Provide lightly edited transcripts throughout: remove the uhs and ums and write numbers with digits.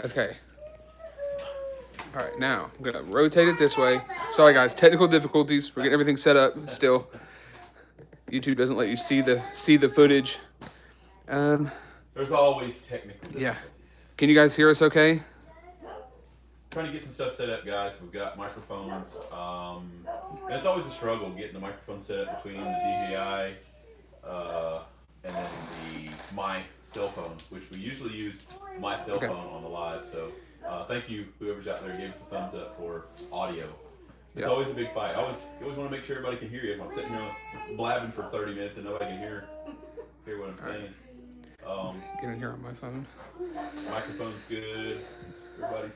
Okay. All right, now I'm gonna rotate it this way. Sorry guys, technical difficulties. We're getting everything set up still. YouTube doesn't let you see the footage. There's always technical Yeah. difficulties. Can you guys hear us okay? Trying to get some stuff set up, guys. We've got microphones. And it's always a struggle getting the microphone set up between the DJI and then my cell phone, which we usually use my cell Okay. phone on the live. So thank you, whoever's out there, gave us a thumbs up for audio. It's Yeah. always a big fight. You always want to make sure everybody can hear you. If I'm sitting here blabbing for 30 minutes and nobody can hear what I'm saying. Get in here on my phone. Microphone's good. Everybody's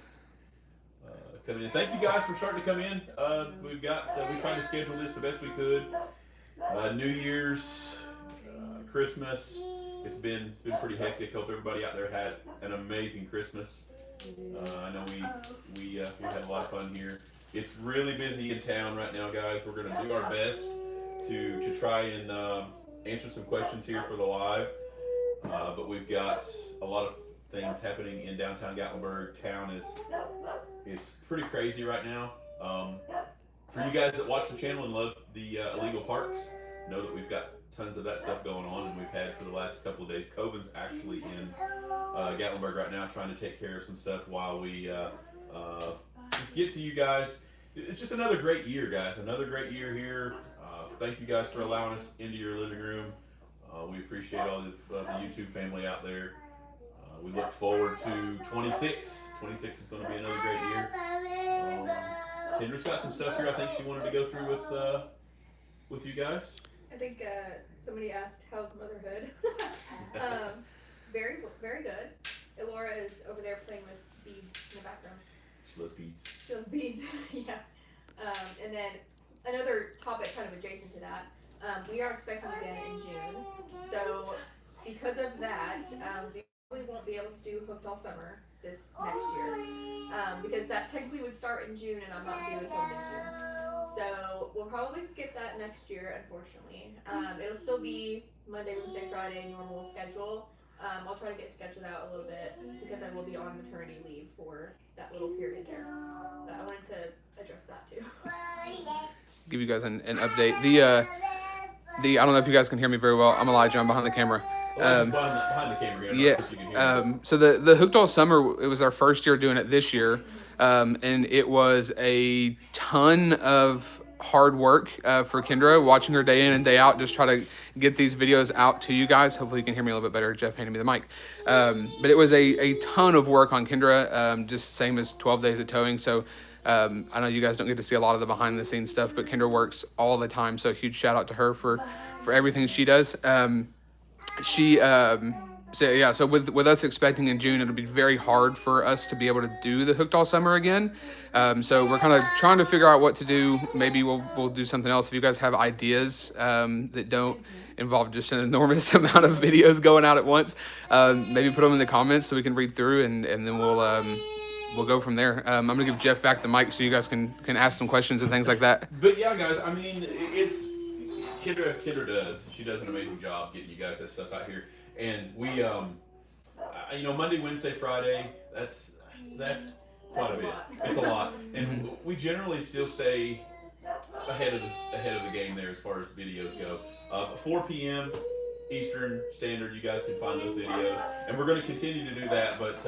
coming in. Thank you guys for starting to come in. We tried to schedule this the best we could. New Year's, Christmas. It's been pretty hectic. Hope everybody out there had an amazing Christmas. I know we had a lot of fun here. It's really busy in town right now, guys. We're gonna do our best to try and answer some questions here for the live. But we've got a lot of things happening in downtown Gatlinburg. Town is pretty crazy right now. For you guys that watch the channel and love the illegal parks, know that we've got tons of that stuff going on, and we've had for the last couple of days. Coven's actually in Gatlinburg right now trying to take care of some stuff while we just get to you guys. It's just another great year, guys. Another great year here. Thank you guys for allowing us into your living room. We appreciate all the YouTube family out there. We look forward to 26. 26 is going to be another great year. Kendra's got some stuff here I think she wanted to go through with you guys. I think somebody asked, how's motherhood? Very, very good. Elora is over there playing with beads in the background. She loves beads. She loves beads, yeah. And then another topic kind of adjacent to that, we are expecting again in June. So because of that, we probably won't be able to do Hooked All Summer this next year. Because that technically would start in June and I'm not due until mid-June. So we'll probably skip that next year, unfortunately. It'll still be Monday, Wednesday, Friday, normal schedule. I'll try to get scheduled out a little bit because I will be on maternity leave for that little period there. But I wanted to address that too. Give you guys an update. I don't know if you guys can hear me very well. I'm Elijah. I'm behind the camera. Behind the camera here. Yes. So the Hooked All Summer, it was our first year doing it this year, and it was a ton of hard work for Kendra, watching her day in and day out, just try to get these videos out to you guys. Hopefully you can hear me a little bit better. Jeff handed me the mic. But it was a ton of work on Kendra, just same as 12 days of towing. So I know you guys don't get to see a lot of the behind the scenes stuff, but Kendra works all the time. So huge shout out to her for everything she does. So with us expecting in June, it'll be very hard for us to be able to do the Hooked All Summer again. So we're kind of trying to figure out what to do. Maybe we'll do something else. If you guys have ideas that don't involve just an enormous amount of videos going out at once, maybe put them in the comments so we can read through, and then we'll go from there. I'm gonna give Jeff back the mic so you guys can ask some questions and things like that. But yeah, guys, I mean, it's Kendra does. She does an amazing job getting you guys that stuff out here. And we, Monday, Wednesday, Friday, that's quite a bit. It's a lot. And we generally still stay ahead of the game there as far as videos go. 4 p.m. Eastern Standard, you guys can find those videos, and we're going to continue to do that. But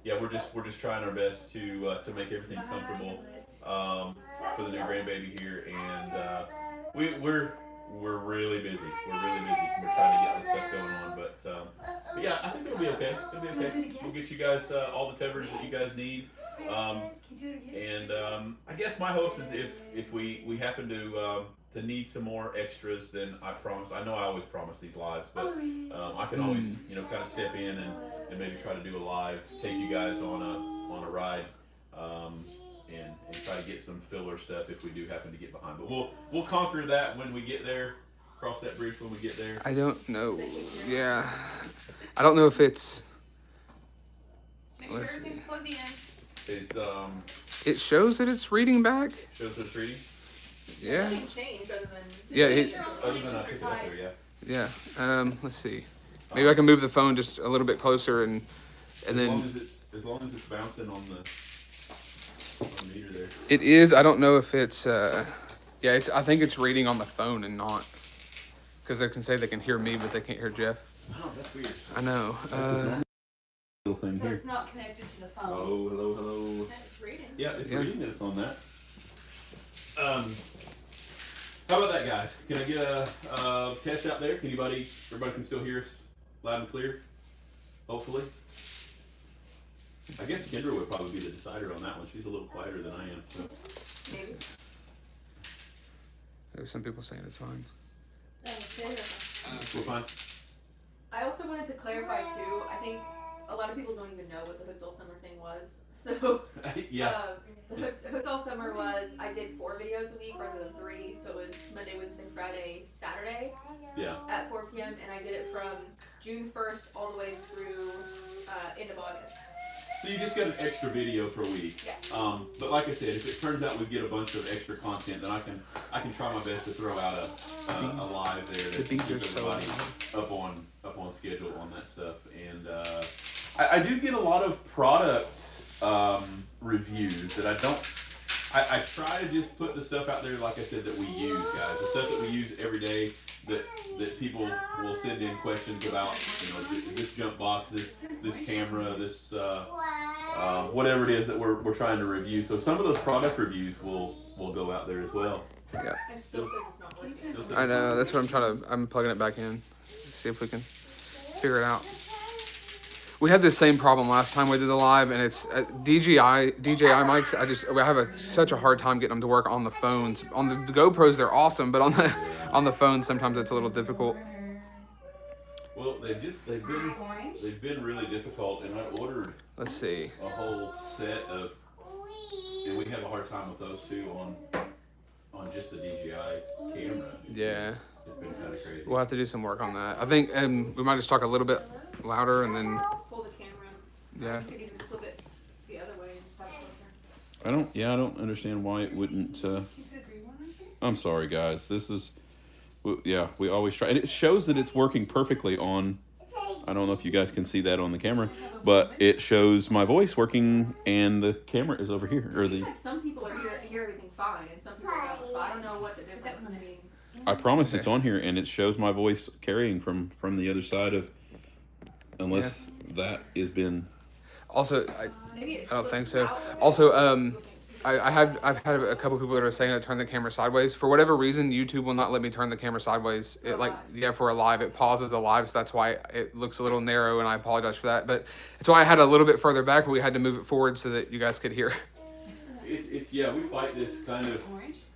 we're just trying our best to make everything comfortable for the new grandbaby here, and we're really busy. We're trying to get this stuff going on, but yeah, I think it'll be okay. We'll get you guys all the coverage that you guys need. And I guess my hopes is if we happen to need some more extras, then I know I always promise these lives, but I can always kind of step in and maybe try to do a live, take you guys on a ride, and try to get some filler stuff if we do happen to get behind. But we'll conquer that when we get there. Cross that bridge when we get there. I don't know. Yeah, I don't know if it's. Make sure everything's plugged in. It shows that it's reading back. Shows that it's reading. Yeah. Nothing changed other than. Yeah. Other than I picked it up there, yeah. Yeah. Let's see. Maybe I can move the phone just a little bit closer and then. as long as it's bouncing on the meter there. It is. I don't know if it's. Yeah, I think it's reading on the phone and not. Because they can say they can hear me, but they can't hear Jeff. Oh, that's weird. I know. Little thing So here. it's not connected to the phone. Oh, hello. It's reading. Yeah, it's reading that it's on that. How about that, guys? Can I get a test out there? Everybody can still hear us loud and clear? Hopefully. I guess Kendra would probably be the decider on that one. She's a little quieter than I am. So. Maybe. There's some people saying it's fine. We're fine. I also wanted to clarify too. I think a lot of people don't even know what the Hooked All Summer thing was. So Yeah. The Hooked All Summer was I did 4 videos a week rather than 3. So it was Monday, Wednesday, Friday, Saturday Yeah. at 4 p.m. and I did it from June 1st all the way through end of August. So you just got an extra video per week. Yeah. But like I said, if it turns out we get a bunch of extra content, then I can try my best to throw out a live there to The beats keep are so everybody up on schedule on that stuff. And I do get a lot of product reviews that I try to just put the stuff out there, like I said, that we use, guys. The stuff that we use every day that people will send in questions about, this jump box, this camera, this whatever it is that we're trying to review. So some of those product reviews will go out there as well. Yeah. It still says it's not working. I know. That's what I'm plugging it back in. See if we can figure it out. We had this same problem last time we did the live, and it's DJI mics. I have such a hard time getting them to work on the phones. On the GoPros, they're awesome, but on the phone, sometimes it's a little difficult. Well, they've been really difficult, and I ordered Let's see. a whole set of, and we have a hard time with those too on just the DJI camera. Yeah. It's been kind of crazy. We'll have to do some work on that. I think we might just talk a little bit louder and then. Pull the camera. Yeah. You could even flip it the other way and just have it closer. I don't understand why it wouldn't. I'm sorry, guys. This is, we always try, and it shows that it's working perfectly on. I don't know if you guys can see that on the camera, but it shows my voice working, and the camera is over here. It seems like some people hear everything fine, and some people don't. So I don't know what the difference between. I promise it's on here, and it shows my voice carrying from the other side of, unless that has been. Also, Maybe I don't think so. out. Also, I've had a couple people that are saying to turn the camera sideways. For whatever reason, YouTube will not let me turn the camera sideways. For a live, it pauses the live, so that's why it looks a little narrow, and I apologize for that. But that's why I had a little bit further back, but we had to move it forward so that you guys could hear. It's we fight this kind of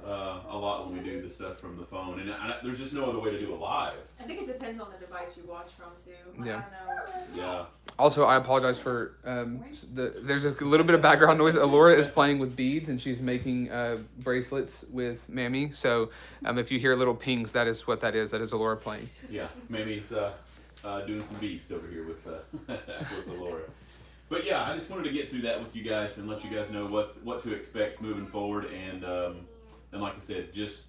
a lot when we do the stuff from the phone, and there's just no other way to do it live. I think it depends on the device you watch from too. Yeah. I don't know. Yeah. Also, I apologize for there's a little bit of background noise. Alora is playing with beads, and she's making bracelets with Mammy. So if you hear little pings, that is what that is. That is Alora playing. Yeah, Mammy's doing some beats over here with Alora. But yeah, I just wanted to get through that with you guys and let you guys know what to expect moving forward, and like I said, just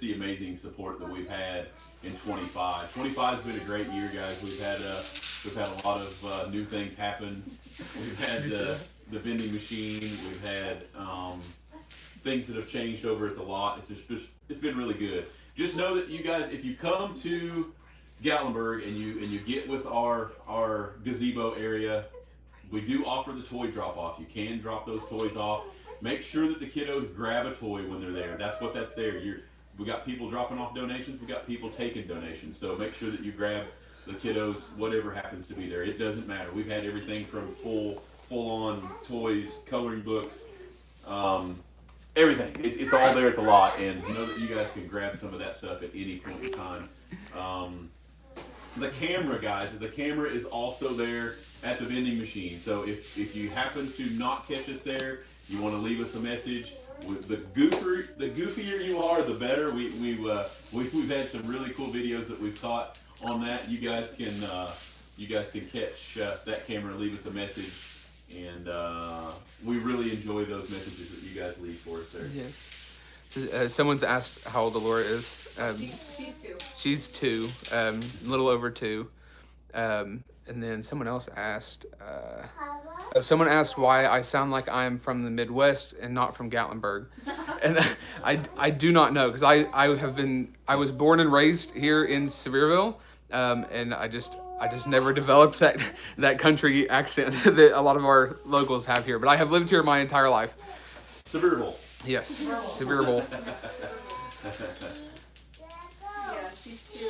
the amazing support that we've had in 25. 25 has been a great year, guys. We've had a lot of new things happen. We've had the vending machine. We've had things that have changed over at the lot. It's been really good. Just know that you guys, if you come to Gatlinburg and you get with our gazebo area, we do offer the toy drop off. You can drop those toys off. Make sure that the kiddos grab a toy when they're there. That's there. We got people dropping off donations. We got people taking donations. So make sure that you grab the kiddos, whatever happens to be there. It doesn't matter. We've had everything from full on toys, coloring books, everything. It's all there at the lot, and know that you guys can grab some of that stuff at any point in time. The camera, guys. The camera is also there at the vending machine. So if you happen to not catch us there, you want to leave us a message. The goofier you are, the better. We've had some really cool videos that we've caught on that. You guys can catch that camera and leave us a message, and we really enjoy those messages that you guys leave for us there. Yes. Someone's asked how old Alora is. She's 2. She's 2, a little over 2. And then someone else asked, someone asked why I sound like I'm from the Midwest and not from Gatlinburg. And I do not know, because I was born and raised here in Sevierville, and I just never developed that country accent that a lot of our locals have here. But I have lived here my entire life. Sevierville. Yes, Sevierville. Yeah, she's 2.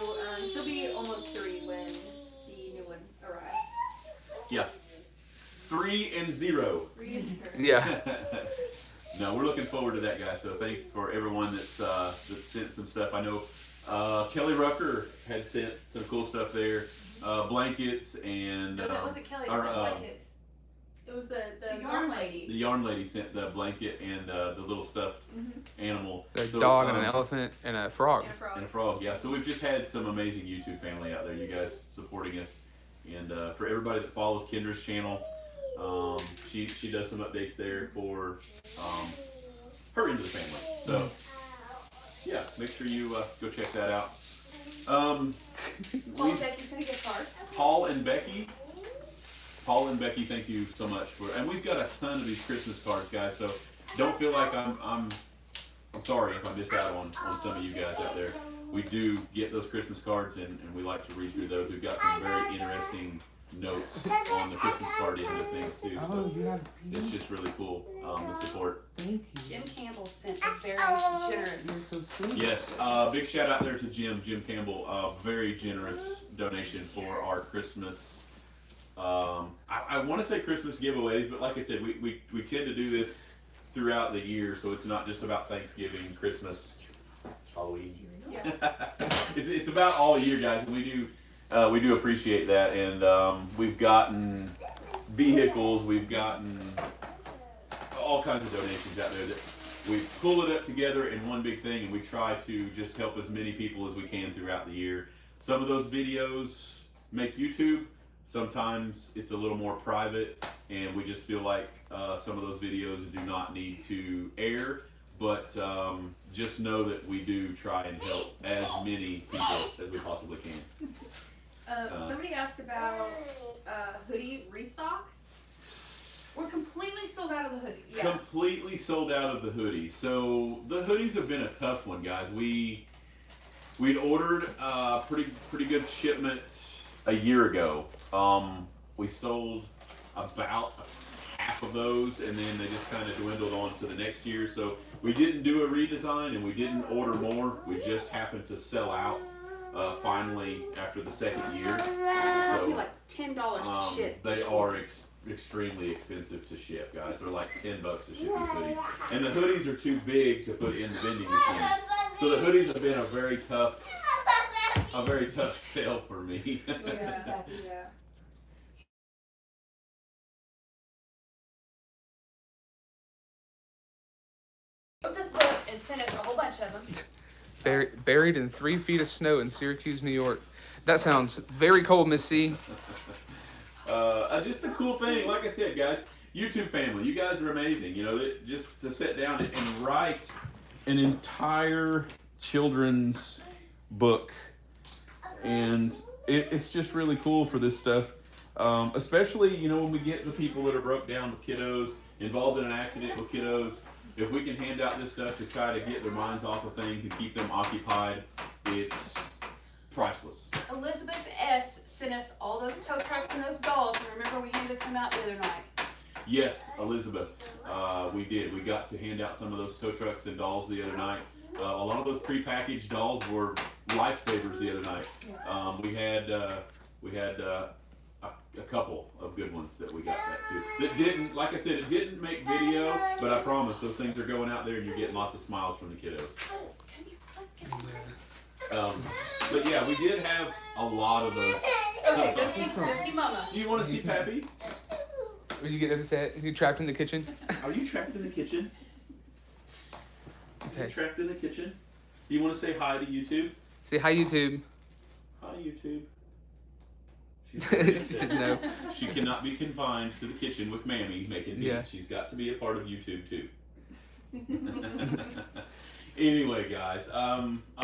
She'll be almost 3 when the new one arrives. Yeah. 3 and 0. 3 and 0. Yeah. No, we're looking forward to that, guys. So thanks for everyone that's sent some stuff. I know Kelly Rucker had sent some cool stuff there, blankets and. No, that wasn't Kelly. It or, sent blankets. It was the yarn lady. The yarn lady sent the blanket and the little stuffed animal. A dog and an elephant and a frog. And a frog, yeah. So we've just had some amazing YouTube family out there. You guys supporting us, and for everybody that follows Kendra's channel, she does some updates there for her end of the family. So yeah, make sure you go check that out. Paul and Becky sent a gift card. Paul and Becky, thank you so much and we've got a ton of these Christmas cards, guys. So don't feel like I'm sorry if I missed out on some of you guys out there. We do get those Christmas cards and we like to read through those. We've got some very interesting notes on the Christmas card end of things too. So it's just really cool, the support. Thank you. Jim Campbell sent a very generous. You're so sweet. Yes, big shout out there to Jim Campbell. Very generous donation for our Christmas. I want to say Christmas giveaways, but like I said, we tend to do this throughout the year, so it's not just about Thanksgiving, Christmas, Halloween. Yeah. It's about all year, guys, and we do appreciate that. And we've gotten vehicles, we've gotten all kinds of donations out there that we pull it up together in one big thing, and we try to just help as many people as we can throughout the year. Some of those videos make YouTube. Sometimes it's a little more private, and we just feel like some of those videos do not need to air. But just know that we do try and help as many people as we possibly can. Somebody asked about hoodie restocks. We're completely sold out of the hoodie. Yeah. Completely sold out of the hoodies. So the hoodies have been a tough one, guys. We'd ordered pretty good shipment a year ago. We sold about half of those, and then they just kind of dwindled on to the next year. So we didn't do a redesign, and we didn't order more. We just happened to sell out finally after the second year. It cost me like $10 to ship. They are extremely expensive to ship, guys. They're like $10 to ship these hoodies, and the hoodies are too big to put in the vending machine. So the hoodies have been a very tough sale for me. Yeah. Wrote this book and sent us a whole bunch of them. Buried in 3 feet of snow in Syracuse, New York. That sounds very cold, Miss C. Just a cool thing, like I said, guys. YouTube family, you guys are amazing. You know, just to sit down and write an entire children's book, and it's just really cool for this stuff. Especially, you know, when we get the people that are broke down with kiddos, involved in an accident with kiddos. If we can hand out this stuff to try to get their minds off of things and keep them occupied, it's priceless. Elizabeth S. sent us all those tow trucks and those dolls. And remember, we handed some out the other night. Yes, Elizabeth, we did. We got to hand out some of those tow trucks and dolls the other night. A lot of those prepackaged dolls were lifesavers the other night. We had a couple of good ones that we got that too. That didn't, like I said, it didn't make video, but I promise those things are going out there and you're getting lots of smiles from the kiddos. But yeah, we did have a lot of those. Okay, go see Mama. Do you want to see Pappy? Will you get upset? Are you trapped in the kitchen? Are you trapped in the kitchen? Okay. Are you trapped in the kitchen? Do you want to say hi to YouTube? Say hi, YouTube. Hi, YouTube. She said no. She cannot be confined to the kitchen with Mammy making meat. Yeah. She's got to be a part of YouTube too. Anyway, guys,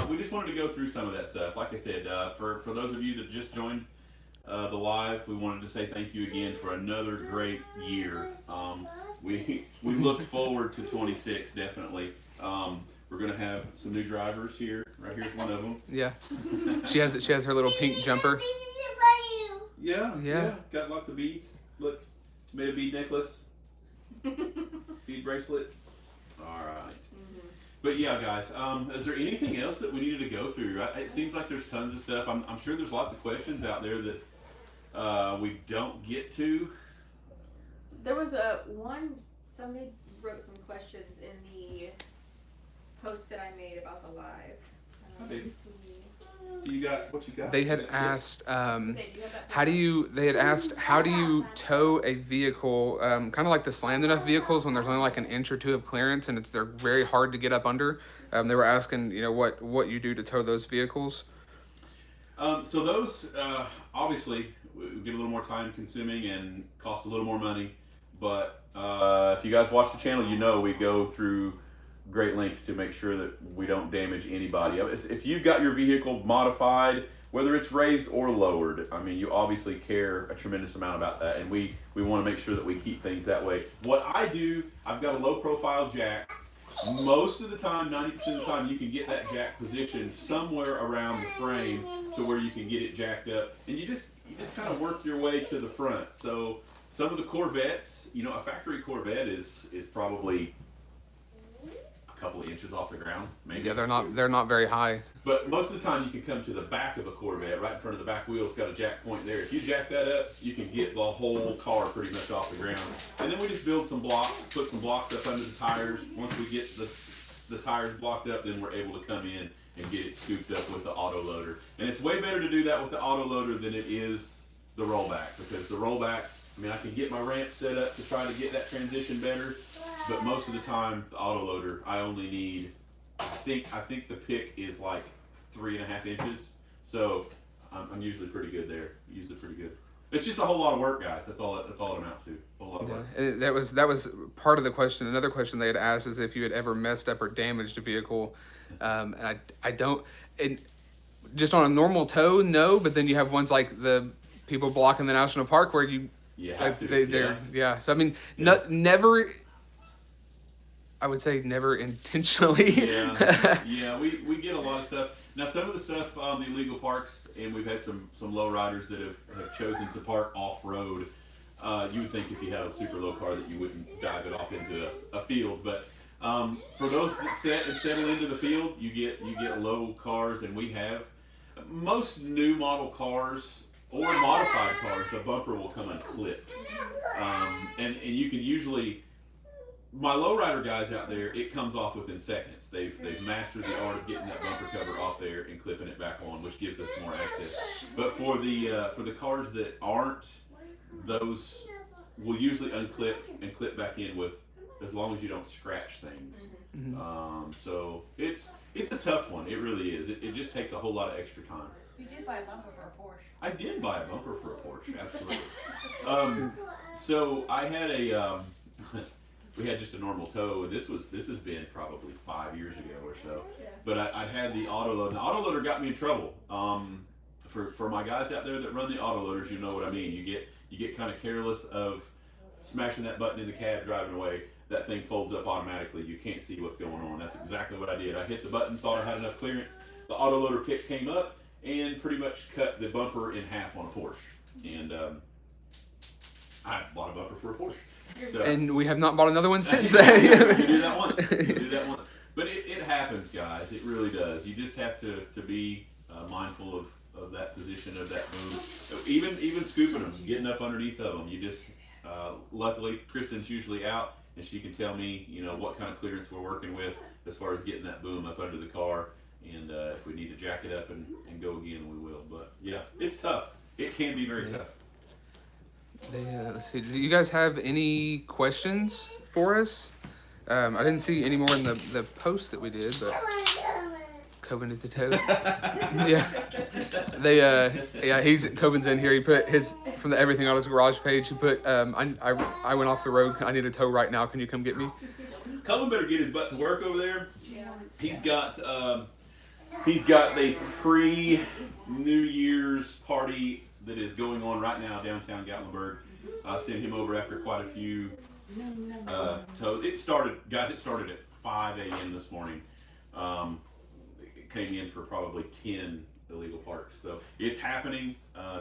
we just wanted to go through some of that stuff. Like I said, for those of you that just joined the live, we wanted to say thank you again for another great year. We look forward to 26 definitely. We're gonna have some new drivers here. Right here's one of them. Yeah. She has her little pink jumper. Yeah. Got lots of beads. Look, made a bead necklace, bead bracelet. All right. But yeah, guys, is there anything else that we needed to go through? It seems like there's tons of stuff. I'm sure there's lots of questions out there that we don't get to. There was somebody wrote some questions in the post that I made about the live. Let me see. You got what you got? They had asked, how do you tow a vehicle, kind of like the slammed enough vehicles when there's only like an inch or two of clearance and they're very hard to get up under. They were asking, what you do to tow those vehicles. So those obviously get a little more time consuming and cost a little more money. But if you guys watch the channel, we go through great lengths to make sure that we don't damage anybody. If you've got your vehicle modified, whether it's raised or lowered, I mean, you obviously care a tremendous amount about that, and we want to make sure that we keep things that way. What I do, I've got a low profile jack. Most of the time, 90% of the time, you can get that jack positioned somewhere around the frame to where you can get it jacked up, and you just kind of work your way to the front. So some of the Corvettes, a factory Corvette is probably a couple of inches off the ground, maybe. Yeah, they're not very high. But most of the time you can come to the back of a Corvette, right in front of the back wheel. It's got a jack point there. If you jack that up, you can get the whole car pretty much off the ground. And then we just build some blocks, put some blocks up under the tires. Once we get the tires blocked up, then we're able to come in and get it scooped up with the auto loader. And it's way better to do that with the auto loader than it is the rollback, because the rollback, I can get my ramp set up to try to get that transition better, but most of the time, the auto loader, I only need, I think the pick is like 3.5 inches, so I'm usually pretty good there. Usually pretty good. It's just a whole lot of work, guys. That's all it amounts to. A whole lot of work. That was part of the question. Another question they had asked is if you had ever messed up or damaged a vehicle, and I don't. And just on a normal tow, no. But then you have ones like the people blocking the national park where you. Yeah. So I mean, never. I would say never intentionally. Yeah. We get a lot of stuff. Now some of the stuff on the illegal parks, and we've had some low riders that have chosen to park off road. You would think if you had a super low car that you wouldn't dive it off into a field, but for those that set and settle into the field, you get low cars, and we have most new model cars. Or modified cars, the bumper will come unclipped. And you can usually, my lowrider guys out there, it comes off within seconds. They've mastered the art of getting that bumper cover off there and clipping it back on, which gives us more access. But for the cars that aren't, those will usually unclip and clip back in with, as long as you don't scratch things. Mm-hmm. So it's a tough one. It really is. It just takes a whole lot of extra time. You did buy a bumper for a Porsche. I did buy a bumper for a Porsche, absolutely. So I had we had just a normal tow, and this has been probably 5 years ago or so. Yeah. But I had the auto loader. The auto loader got me in trouble. For my guys out there that run the auto loaders, you know what I mean. You get kind of careless of smashing that button in the cab, driving away. That thing folds up automatically. You can't see what's going on. That's exactly what I did. I hit the button, thought I had enough clearance. The auto loader pick came up and pretty much cut the bumper in half on a Porsche. And I bought a bumper for a Porsche. So, and we have not bought another one since then. You do that once. But it happens, guys. It really does. You just have to be mindful of that position, of that move. Even scooping them, getting up underneath of them. You just, luckily, Kristen's usually out, and she can tell me, what kind of clearance we're working with as far as getting that boom up under the car. And if we need to jack it up and go again, we will. But yeah, it's tough. It can be very tough. Let's see. Do you guys have any questions for us? I didn't see any more in the post that we did, but Coven is a toad. Yeah. Coven's in here. He put from the Everything on his garage page. He put, I went off the road. I need a tow right now. Can you come get me? Coven better get his butt to work over there. He's got the pre-New Year's party that is going on right now downtown Gatlinburg. I sent him over after quite a few tows. It started at 5 a.m. this morning. It came in for probably 10 illegal parks. So it's happening.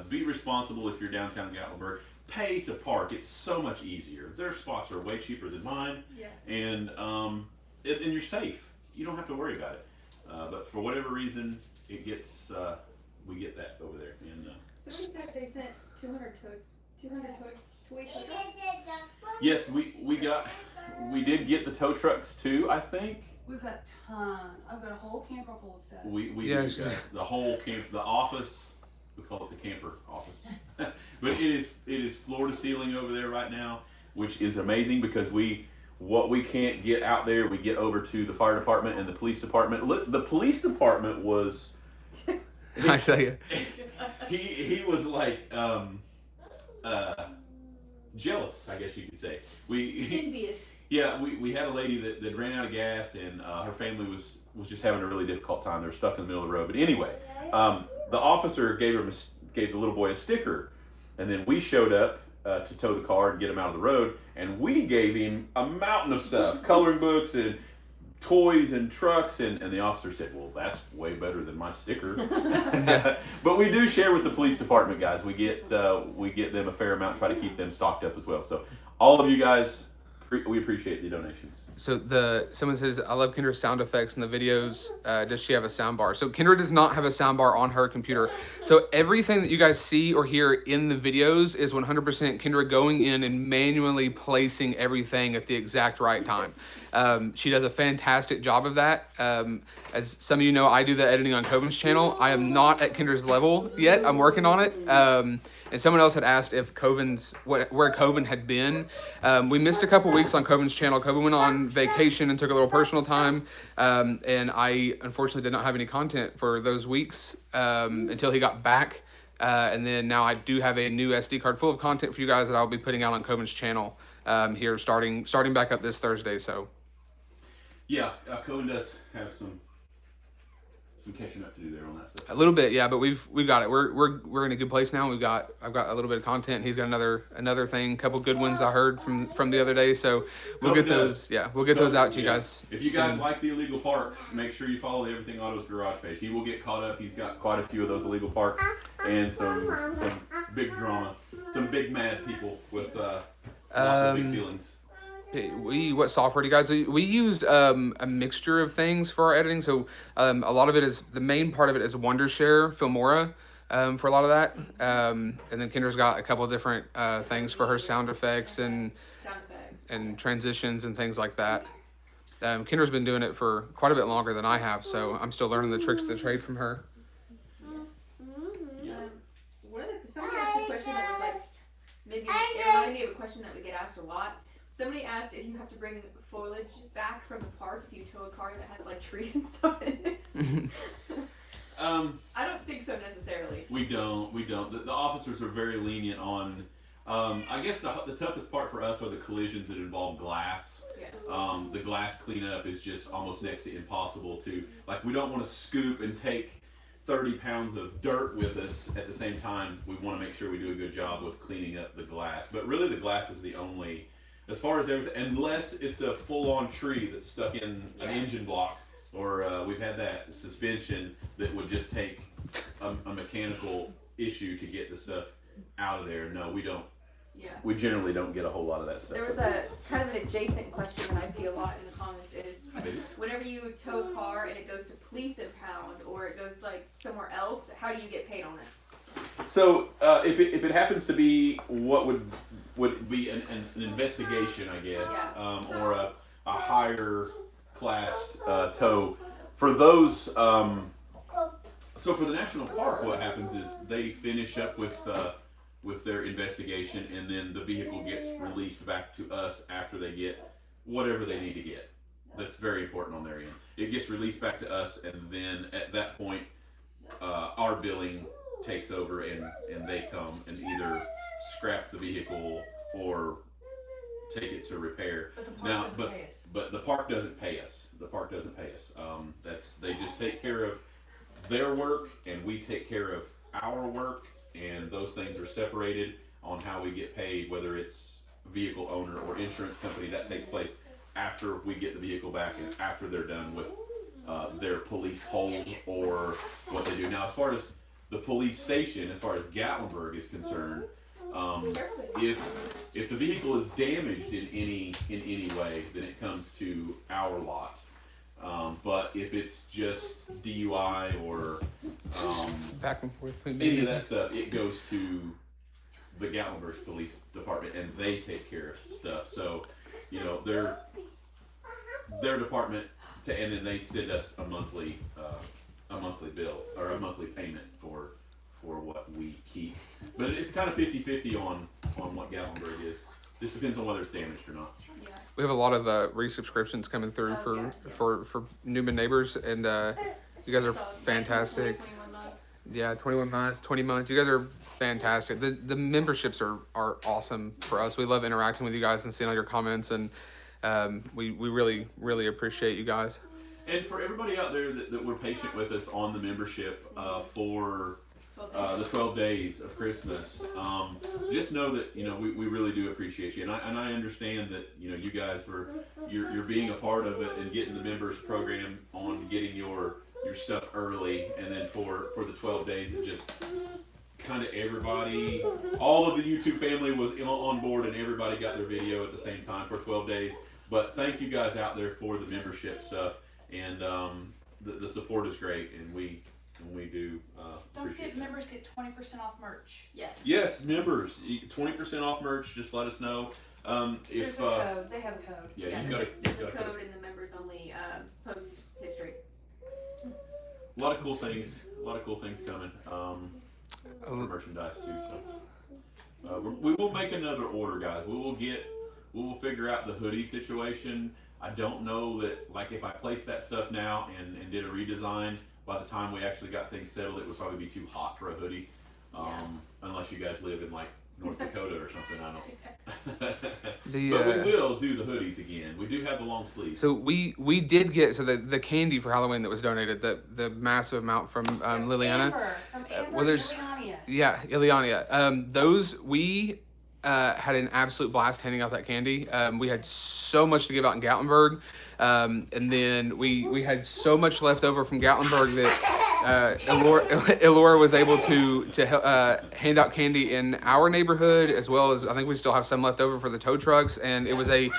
Be responsible if you're downtown Gatlinburg. Pay to park. It's so much easier. Their spots are way cheaper than mine. Yeah. And you're safe. You don't have to worry about it. But for whatever reason, it gets we get that over there. And Somebody said they sent 200 toy trucks. yes, we did get the tow trucks too. I think We've got tons. I've got a whole camper full of stuff. we Yes. got the whole camp, the office. We call it the camper office, but it is floor to ceiling over there right now, which is amazing because what we can't get out there, we get over to the fire department and the police department. Look, the police department was. I tell you. He was like jealous, I guess you could say. Envious. Yeah, we had a lady that ran out of gas, and her family was just having a really difficult time. They were stuck in the middle of the road. But anyway, the officer gave the little boy a sticker, and then we showed up to tow the car and get him out of the road, and we gave him a mountain of stuff, coloring books and toys and trucks, and the officer said, well, that's way better than my sticker. But we do share with the police department, guys. We get them a fair amount, try to keep them stocked up as well. So all of you guys, we appreciate the donations. So someone says, I love Kendra's sound effects in the videos. Does she have a sound bar? So Kendra does not have a sound bar on her computer. So everything that you guys see or hear in the videos is 100% Kendra going in and manually placing everything at the exact right time. She does a fantastic job of that. As some of you know, I do the editing on Coven's channel. I am not at Kendra's level yet. I'm working on it. And someone else had asked if where Coven had been. We missed a couple weeks on Coven's channel. Coven went on vacation and took a little personal time. And I unfortunately did not have any content for those weeks until he got back. And then now I do have a new SD card full of content for you guys that I'll be putting out on Coven's channel here starting back up this Thursday. So Yeah, Cohen does have some catching up to do there on that stuff. a little bit, yeah, but we've got it. We're in a good place now. I've got a little bit of content. He's got another thing, couple good ones I heard from the other day. So we'll get those. Yeah, we'll get those out to you guys. If you guys like the illegal parks, make sure you follow the Everything Autos Garage page. He will get caught up. He's got quite a few of those illegal parks and some big drama, some big mad people with lots of big feelings. What software do you guys use? We used a mixture of things for our editing. So a lot of it is, the main part of it is Wondershare, Filmora for a lot of that. And then Kendra's got a couple of different things for her sound effects and transitions and things like that. Kendra's been doing it for quite a bit longer than I have, so I'm still learning the tricks of the trade from her. Somebody asked a question that was like, maybe it reminded me of a question that we get asked a lot. Somebody asked if you have to bring foliage back from the park if you tow a car that has like trees and stuff in it. I don't think so necessarily. We don't. The officers are very lenient on. I guess the toughest part for us are the collisions that involve glass. Yeah. The glass cleanup is just almost next to impossible to. Like, we don't want to scoop and take 30 pounds of dirt with us at the same time. We want to make sure we do a good job with cleaning up the glass. But really, the glass is the only. As far as everything, unless it's a full-on tree that's stuck in an engine block, or we've had that suspension that would just take a mechanical issue to get the stuff out of there. No, we don't. Yeah. We generally don't get a whole lot of that stuff. There was a kind of an adjacent question that I see a lot in the comments is, whenever you tow a car and it goes to police impound or it goes like somewhere else, how do you get paid on it? So if it happens to be what would be an investigation, I guess, or a higher class tow, for those, so for the national park, what happens is they finish up with their investigation, and then the vehicle gets released back to us after they get whatever they need to get. That's very important on their end. It gets released back to us, and then at that point, our billing takes over, and they come and either scrap the vehicle or take it to repair. But the park doesn't pay us. But the park doesn't pay us. They just take care of their work, and we take care of our work, and those things are separated on how we get paid, whether it's vehicle owner or insurance company. That takes place after we get the vehicle back and after they're done with their police hold or what they do. Now, as far as the police station, as far as Gatlinburg is concerned, if the vehicle is damaged in any way, then it comes to our lot. But if it's just DUI or Back and forth. any of that stuff, it goes to the Gatlinburg Police Department, and they take care of stuff. So, you know, their department, and then they send us a monthly bill or a monthly payment for what we keep. But it's kind of 50-50 on what Gatlinburg is. Just depends on whether it's damaged or not. Yeah. We have a lot of resubscriptions coming through for Newman neighbors, and you guys are fantastic. 21 months. Yeah, 21 months, 20 months. You guys are fantastic. The memberships are awesome for us. We love interacting with you guys and seeing all your comments, and we really, really appreciate you guys. And for everybody out there that were patient with us on the membership for the 12 days of Christmas, just know that, you know, we really do appreciate you, and I understand that, you know, you guys you're being a part of it and getting the members program on getting your stuff early, and then for the 12 days it just kind of everybody, all of the YouTube family was on board, and everybody got their video at the same time for 12 days. But thank you guys out there for the membership stuff, and the support is great, and we do Don't appreciate forget, that. members get 20% off merch. Yes. Yes, members, 20% off merch. Just let us know. There's a code. They have a code. Yeah, Yeah, you there's got a code in the members only post history. a lot of cool things. A lot of cool things coming. For merchandise too. So we will make another order, guys. We will figure out the hoodie situation. I don't know that, like, if I placed that stuff now and did a redesign, by the time we actually got things settled, it would probably be too hot for a hoodie. Unless you guys live in like North Dakota or something, I don't. But we will do the hoodies again. We do have the long sleeves. So we did get the candy for Halloween that was donated, the massive amount from Liliana. From Amber well, there's- Ileana. Yeah, Ileana. Those we had an absolute blast handing out that candy. We had so much to give out in Gatlinburg, and then we had so much left over from Gatlinburg that Elora was able to hand out candy in our neighborhood, as well as I think we still have some left over for the tow trucks, and it was a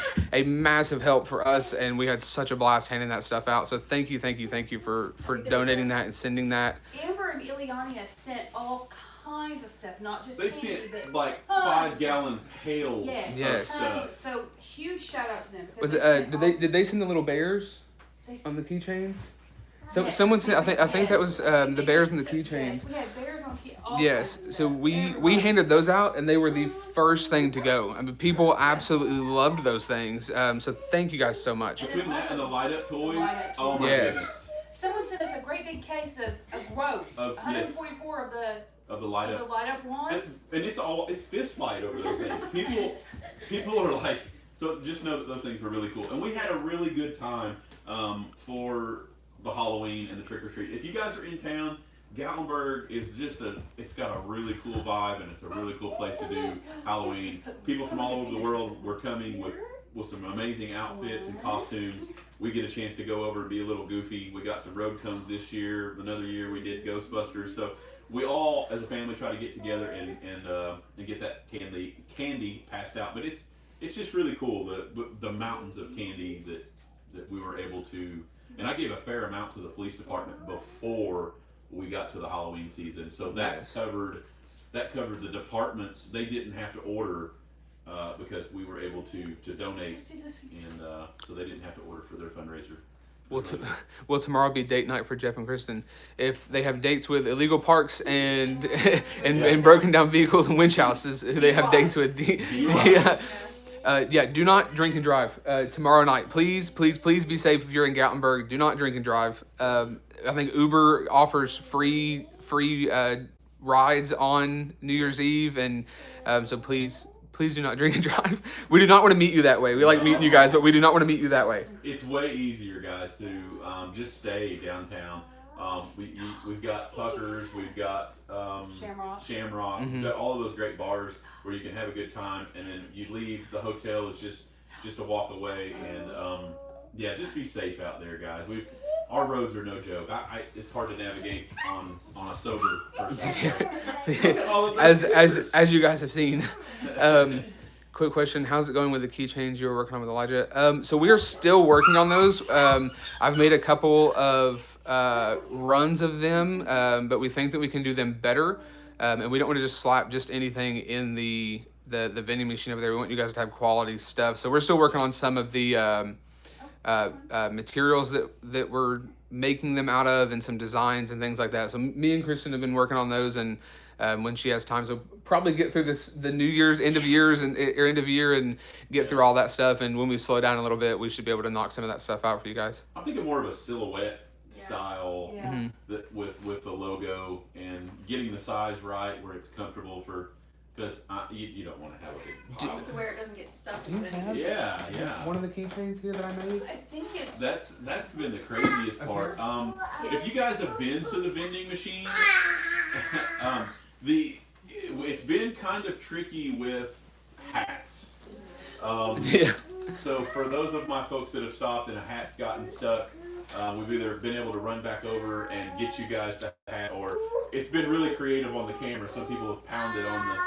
massive help for us, and we had such a blast handing that stuff out. So thank you for donating that and sending that. Amber and Ileana sent all kinds of stuff, not just They candy, sent but like tons. 5-gallon pails Yes. of stuff. So huge shout out to them. Was because it? sent Did they send the little bears they on the keychains? Yes. Someone sent. I think that was the They bears and the sent- keychains. Yes, we had bears on all Yes. kinds of So stuff. we Everybody. handed those out, and they were the first thing to go. I mean, people absolutely loved those things. So thank you guys so much. Between that and the light up toys, Light up oh my Yes. goodness. Someone sent us a great big case of gross, Of- 144 of the Of the light up. light up ones. It's fist fight over those things. People are like, so just know that those things were really cool, and we had a really good time for the Halloween and the trick or treat. If you guys are in town, Gatlinburg is it's got a really cool vibe, and it's a really cool place to do Halloween. People from all over the world were coming with some amazing outfits and costumes. We get a chance to go over and be a little goofy. We got some road cones this year. Another year we did Ghostbusters. So we all, as a family, try to get together and get that candy passed out. But it's just really cool, the mountains of candy that we were able to. And I gave a fair amount to the police department before we got to the Halloween season. So that Nice. covered the departments. They didn't have to order because we were able to donate, Let's do this. and so they didn't have to order for their fundraiser. Well, tomorrow will be date night for Jeff and Kristen. If they have dates with illegal parks and and broken down vehicles and winch houses, who they have dates with. Yeah, do not drink and drive tomorrow night. Please be safe if you're in Gatlinburg. Do not drink and drive. I think Uber offers free rides on New Year's Eve, and so please do not drink and drive. We do not want to meet you that way. We like meeting you guys, but we do not want to meet you that way. It's way easier, guys, to just stay downtown. We've got Puckers, we've got Shamrock. Mhm. We've got all of those great bars where you can have a good time, and then you leave. The hotel is just a walk away, and yeah, just be safe out there, guys. Our roads are no joke. It's hard to navigate on a sober person. As you guys have seen. Quick question: how's it going with the keychains you were working on with Elijah? So we are still working on those. I've made a couple of runs of them, but we think that we can do them better, and we don't want to just slap just anything in the vending machine over there. We want you guys to have quality stuff. So we're still working on some of the materials that we're making them out of, and some designs and things like that. So me and Kristen have been working on those, and when she has time, so probably get through the New Year's end of year and get through all that stuff. And when we slow down a little bit, we should be able to knock some of that stuff out for you guys. I'm thinking more of a silhouette style Yeah. that with the logo and getting the size right where it's comfortable for, because you don't want to have a big pile. To where it doesn't get stuck Do you in it. have Yeah. one of the keychains here that I made? I think it's. That's been the craziest part. If you guys have been to the vending machine, it's been kind of tricky with hats. Yeah. So for those of my folks that have stopped and a hat's gotten stuck, we've either been able to run back over and get you guys that hat, or it's been really creative on the camera. Some people have pounded on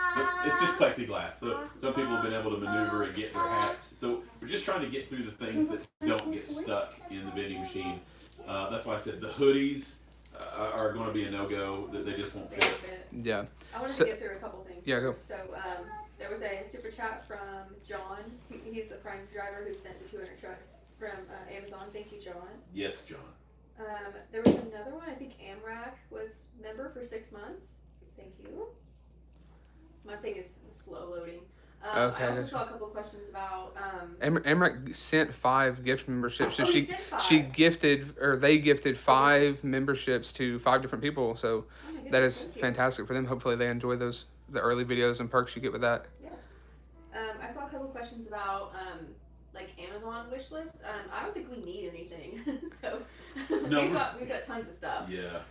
it's just plexiglass. So some people have been able to maneuver and get their hats. So we're just trying to get through the things that don't get stuck in the vending machine. That's why I said the hoodies are going to be a no-go, that they just won't fit. Yeah. I wanted to get through a couple things. Yeah, go. first. So there was a super chat from John. He's the prime driver who sent the 200 trucks from Amazon. Thank you, John. Yes, John. There was another one. I think Amrak was member for 6 months. Thank you. My thing is slow loading. Okay, I also saw a couple questions about. Emmerich sent 5 gift memberships. So he sent 5. they gifted 5 memberships to 5 different people. So Oh my that goodness, is thank you. fantastic for them. Hopefully they enjoy the early videos and perks you get with that. Yes. I saw a couple questions about like Amazon wish lists. I don't think we need anything. So No, we've got tons of stuff. Yeah,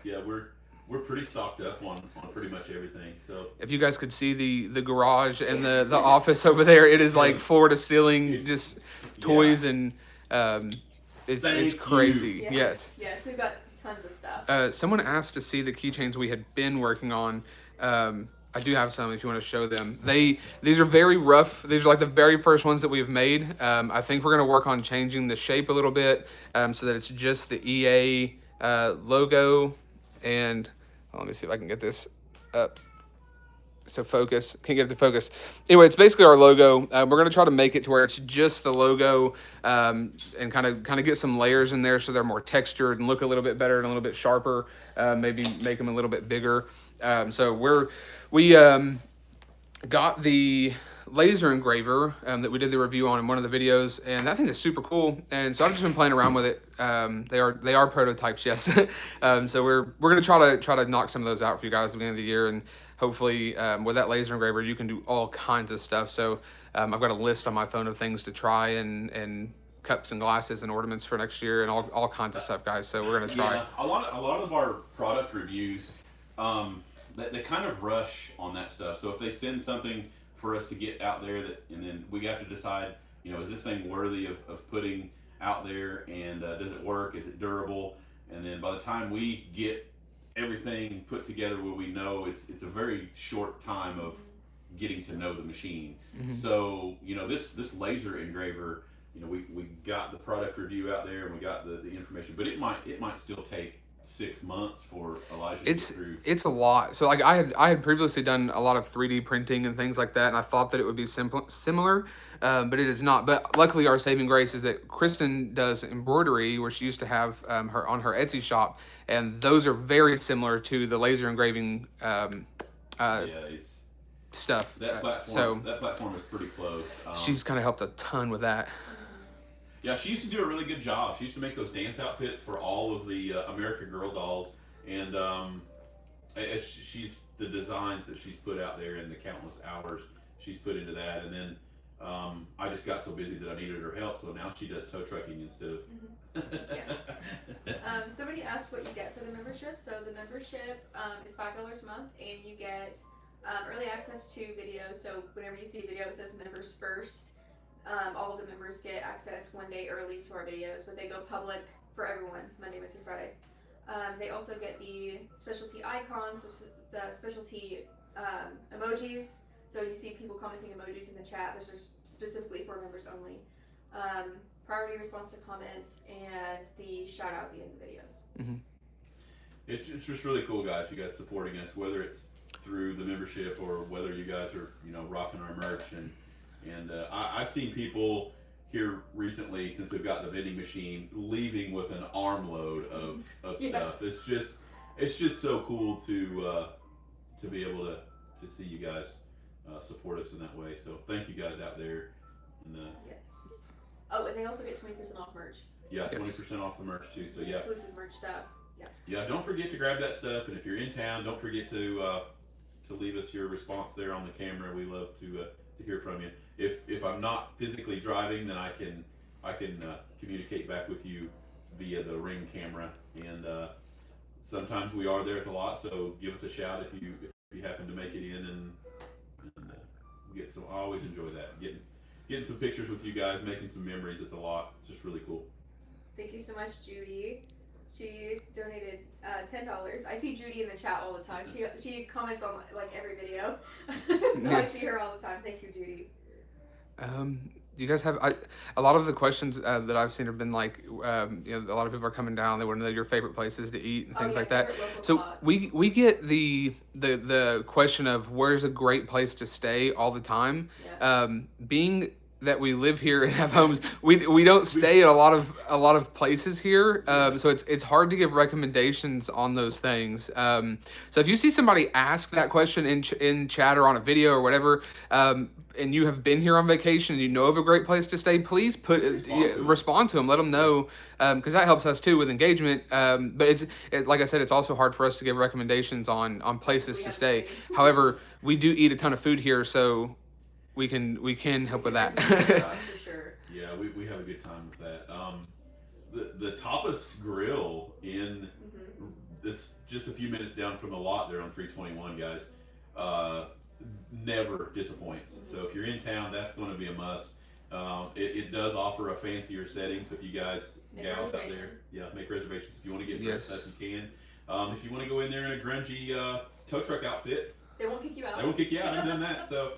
we're pretty stocked up on pretty much everything. So If you guys could see the garage and the office over there, it is like floor to ceiling, just toys and it's Thank crazy. you. Yes. Yes, we've got tons of stuff. Someone asked to see the keychains we had been working on. I do have some if you want to show them. These are very rough. These are like the very first ones that we've made. I think we're going to work on changing the shape a little bit so that it's just the EA logo. And let me see if I can get this up. So focus, can't get it to focus. Anyway, it's basically our logo. We're gonna try to make it to where it's just the logo, and kind of get some layers in there so they're more textured and look a little bit better and a little bit sharper. Maybe make them a little bit bigger. So we got the laser engraver that we did the review on in one of the videos, and that thing is super cool. And so I've just been playing around with it. They are prototypes, yes. So we're gonna try to knock some of those out for you guys at the beginning of the year, and hopefully with that laser engraver you can do all kinds of stuff. So I've got a list on my phone of things to try, and cups and glasses and ornaments for next year, and all kinds of stuff, guys. So we're gonna try. Yeah, a lot of our product reviews, they kind of rush on that stuff. So if they send something for us to get out there, and then we have to decide, is this thing worthy of putting out there, and does it work? Is it durable? And then by the time we get everything put together where we know it's a very short time of getting to know the machine. Mm-hmm. So this laser engraver, we got the product review out there and we got the information, but it might still take 6 months for Elijah to get through. It's a lot. So like I had previously done a lot of 3D printing and things like that, and I thought that it would be similar, but it is not. But luckily our saving grace is that Kristen does embroidery, where she used to have her on her Etsy shop, and those are very similar to the laser engraving It's stuff. that platform. That platform is pretty close. She's kind of helped a ton with that. Yeah, she used to do a really good job. She used to make those dance outfits for all of the American Girl dolls, and she's the designs that she's put out there and the countless hours she's put into that. And then I just got so busy that I needed her help, so now she does tow trucking instead of. Somebody asked what you get for the membership. So the membership is $5 a month, and you get early access to videos. So whenever you see a video, it says members first. All of the members get access one day early to our videos, but they go public for everyone Monday, Wednesday, Friday. They also get the specialty icons, the specialty emojis. So you see people commenting emojis in the chat. Those are specifically for members only. Priority response to comments, and the shout out at the end of the videos. Mm-hmm. It's just really cool, guys. You guys supporting us, whether it's through the membership or whether you guys are rocking our merch, and I've seen people here recently since we've got the vending machine leaving with an armload of stuff. It's just so cool to be able to see you guys support us in that way. So thank you guys out there. And, yes. Oh, and they also get 20% off merch. Yeah, 20% off the merch too. So yeah, exclusive merch stuff. Yeah. Yeah, don't forget to grab that stuff, and if you're in town, don't forget to leave us your response there on the camera. We love to hear from you. If I'm not physically driving, then I can communicate back with you via the Ring camera, and sometimes we are there at the lot. So give us a shout if you happen to make it in, and get some. I always enjoy that, getting some pictures with you guys, making some memories at the lot. It's just really cool. Thank you so much, Judy. She's donated $10. I see Judy in the chat all the time. She comments on like every video, so Yes. I see her all the time. Thank you, Judy. Do you guys have a lot of the questions that I've seen have been like, a lot of people are coming down. They want to know your favorite places to eat and things like that. So we get the question of where's a great place to stay all the time. Yeah. Being that we live here and have homes, we don't stay at a lot of places here. So it's hard to give recommendations on those things. So if you see somebody ask that question in chat or on a video or whatever, and you have been here on vacation and you know of a great place to stay, please respond to them. Let them know, because that helps us too with engagement. But like I said, it's also hard for us to give recommendations on places to stay. However, we do eat a ton of food here, so we can help with that. That's for sure. Yeah, we have a good time with that. The Tapas Grill it's just a few minutes down from the lot there on 321, guys. Never disappoints. So if you're in town, that's going to be a must. It does offer a fancier setting, so if you guys, gals out there, make reservations. If you want to get dressed up, you can. If you want to go in there in a grungy tow truck outfit, they won't kick you out. They won't kick you out. I've done that. So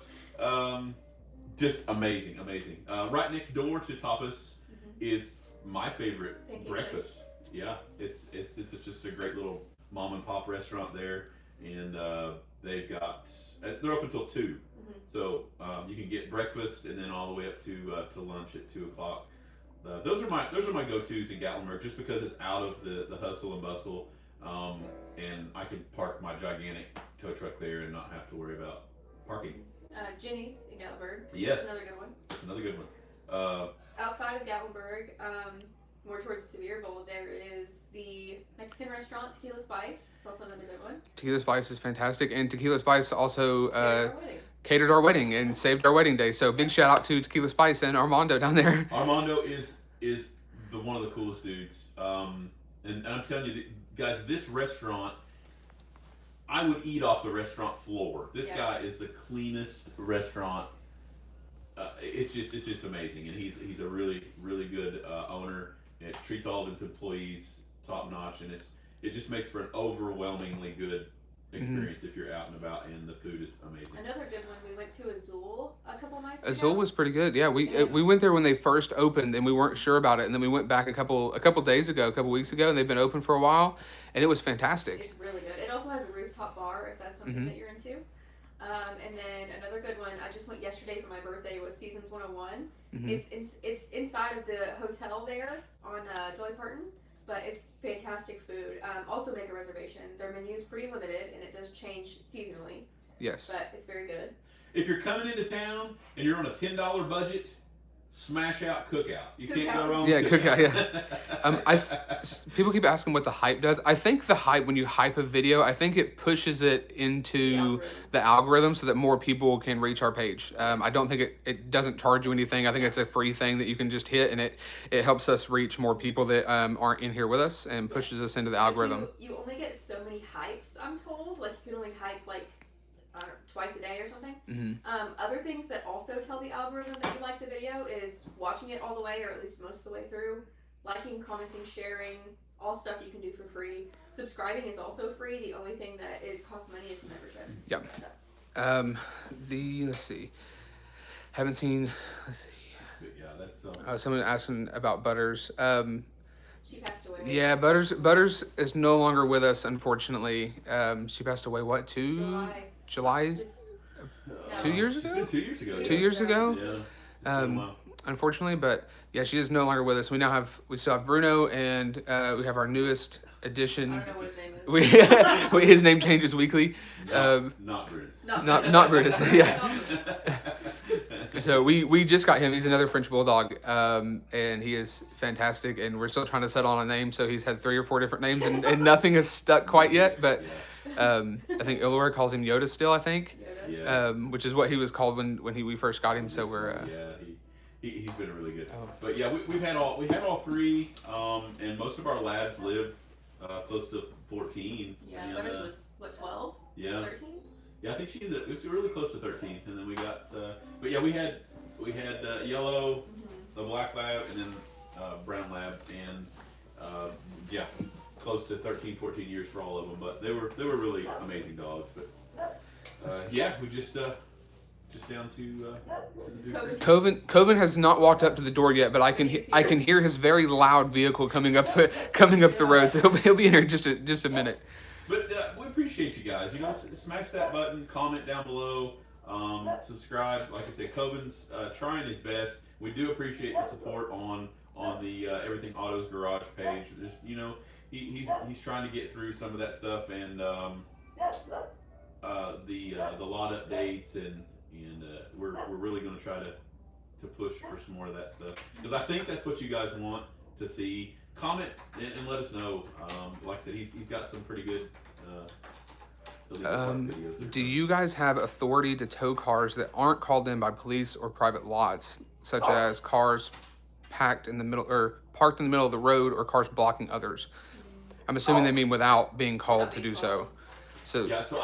just amazing. Right next door to Tapas is my favorite breakfast. Yeah, it's just a great little mom and pop restaurant there, and they've got they're open till 2, so you can get breakfast and then all the way up to lunch at 2 o'clock. Those are my go-tos in Gatlinburg, just because it's out of the hustle and bustle, and I can park my gigantic tow truck there and not have to worry about parking. Jenny's in Gatlinburg. Yes, That's another good one. That's another good one. Outside of Gatlinburg, more towards Sevierville, there is the Mexican restaurant Tequila Spice. It's also another good one. Tequila Spice is fantastic, and Tequila Spice also catered our wedding and saved our wedding day. So big shout out to Tequila Spice and Armando down there. Armando is one of the coolest dudes, and I'm telling you, guys, this restaurant, I would eat off the restaurant floor. This guy is the cleanest restaurant. It's just amazing, and he's a really good owner. It treats all of its employees top notch, and it just makes for an overwhelmingly good experience if you're out and about, and the food is amazing. Another good one, we went to Azul a couple nights ago. Azul was pretty good. Yeah, we went there when they first opened, and we weren't sure about it, and then we went back a couple weeks ago, and they've been open for a while, and it was fantastic. It's really good. It also has a rooftop bar if that's something that you're into. And then another good one, I just went yesterday for my birthday, was Seasons 101. It's inside of the hotel there on Dolly Parton, but it's fantastic food. Also make a reservation. Their menu is pretty limited, and it does change seasonally. Yes. But it's very good. If you're coming into town and you're on a $10 budget, smash out cookout. You can't Cookout. go wrong. Yeah, with cookout, people keep asking what the hype does. I think the hype, when you hype a video, I think it pushes it into the algorithm so that more people can reach our page. I don't think it doesn't charge you anything. I think it's a free thing that you can just hit, and it helps us reach more people that aren't in here with us and pushes us into the algorithm. You only get so many hypes, I'm told. Like, you can only hype, like, twice a day or something. Other things that also tell the algorithm that you like the video is watching it all the way, or at least most of the way through, liking, commenting, sharing, all stuff you can do for free. Subscribing is also free. The only thing that costs money is the membership. Yep. Let's see. Haven't seen. Let's see. But yeah, that's Someone asking about Butters. She passed away. Yeah, Butters is no longer with us, unfortunately. She passed away, what, July? 2 years It's ago? been 2 years ago. 2 years ago? Yeah. Unfortunately, but yeah, she is no longer with us. We still have Bruno, and we have our newest addition. I don't know what his name is. His name changes weekly. Not Brutus. Not Brutus. Yeah. So we just got him. He's another French bulldog, and he is fantastic. And we're still trying to settle on a name. So he's had 3 or 4 different names, and nothing has stuck quite yet. But I think Ilora calls him Yoda still. I think, which is what he was called when we first got him. So we're he's been really good. But yeah, we had all 3, and most of our labs lived close to 14. Yeah, and, Butters was what, 12? Yeah. 13? Yeah, I think it was really close to 13, and then we got. But yeah, we had yellow, the black lab, and then brown lab, and close to 13, 14 years for all of them. But they were really amazing dogs. But we just down to Coven has not walked up to the door yet, but I can hear his very loud vehicle coming up the road. So he'll be in here just a minute. But we appreciate you guys. Smash that button, comment down below, subscribe. Like I said, Coven's trying his best. We do appreciate the support on the Everything Autos Garage page. There's, he's trying to get through some of that stuff, and the lot updates, and we're really going to try to push for some more of that stuff, because I think that's what you guys want to see. Comment and let us know. Like I said, he's got some pretty good videos. Do you guys have authority to tow cars that aren't called in by police or private lots, such as cars parked in the middle of the road, or cars blocking others? I'm assuming they mean without being called to do so. So yeah, so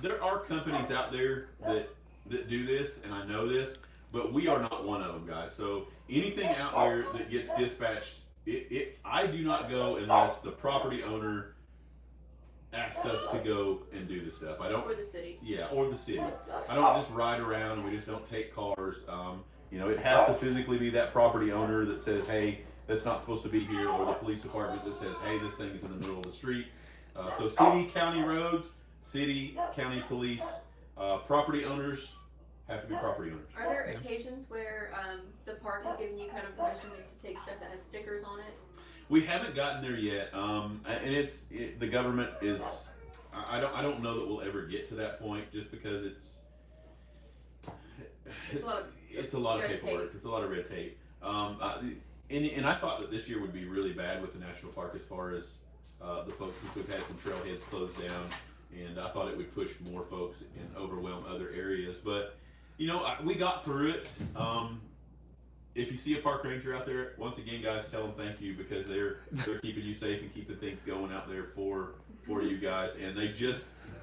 there are companies out there that do this, and I know this, but we are not one of them, guys. So anything out there that gets dispatched, I do not go unless the property owner asks us to go and do the stuff. I don't. Or the city. Yeah, or the city. I don't just ride around, and we just don't take cars. It has to physically be that property owner that says, hey, that's not supposed to be here, or the police department that says, hey, this thing is in the middle of the street. So city, county roads, city, county police, property owners have to be property owners. Are there occasions where the park has given you kind of permission just to take stuff that has stickers on it? We haven't gotten there yet, and the government is. I don't know that we'll ever get to that point, just because it's a lot of paperwork. It's a lot of red tape. And I thought that this year would be really bad with the national park, as far as the folks, since we've had some trailheads closed down, and I thought it would push more folks and overwhelm other areas. But we got through it. If you see a park ranger out there, once again, guys, tell them thank you, because they're keeping you safe and keeping things going out there for you guys. And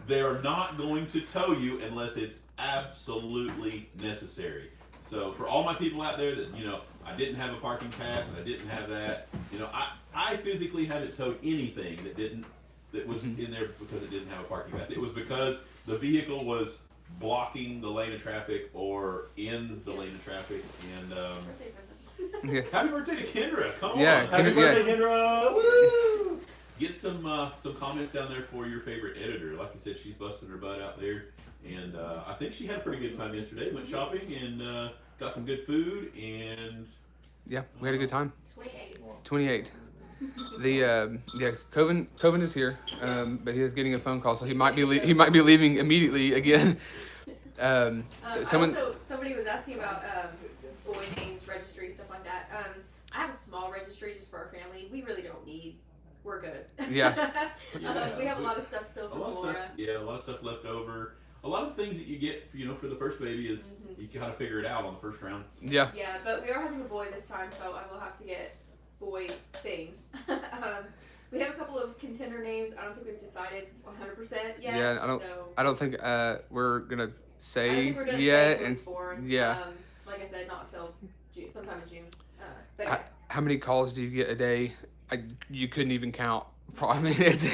they are not going to tow you unless it's absolutely necessary. So for all my people out there that, I didn't have a parking pass and I didn't have that, I physically haven't towed anything that was in there because it didn't have a parking pass. It was because the vehicle was blocking the lane of traffic or in the lane of traffic. And happy birthday to Kendra! Come on, happy birthday, Kendra! Woo! Get some comments down there for your favorite editor. Like I said, she's busting her butt out there, and I think she had a pretty good time yesterday. Went shopping and got some good food, and yeah, we had a good time. 28. Yes, Coven is here, but he is getting a phone call, so he might be leaving immediately again. Somebody was asking about boy names registry registry just for our family. We really don't need. We're good. Yeah. We have a lot of stuff still A from lot of Laura. stuff, yeah, a lot of stuff left over. A lot of things that you get, for the first baby is you gotta figure it out on the first round. Yeah. Yeah, but we are having a boy this time, so I will have to get boy things. We have a couple of contender names. I don't think we've decided 100% yet. Yeah, I don't think we're gonna I don't say think we're gonna yet, say and who's born. yeah. Like I said, not until June, sometime in June. But yeah. How many calls do you get a day? You couldn't even count. I mean, it's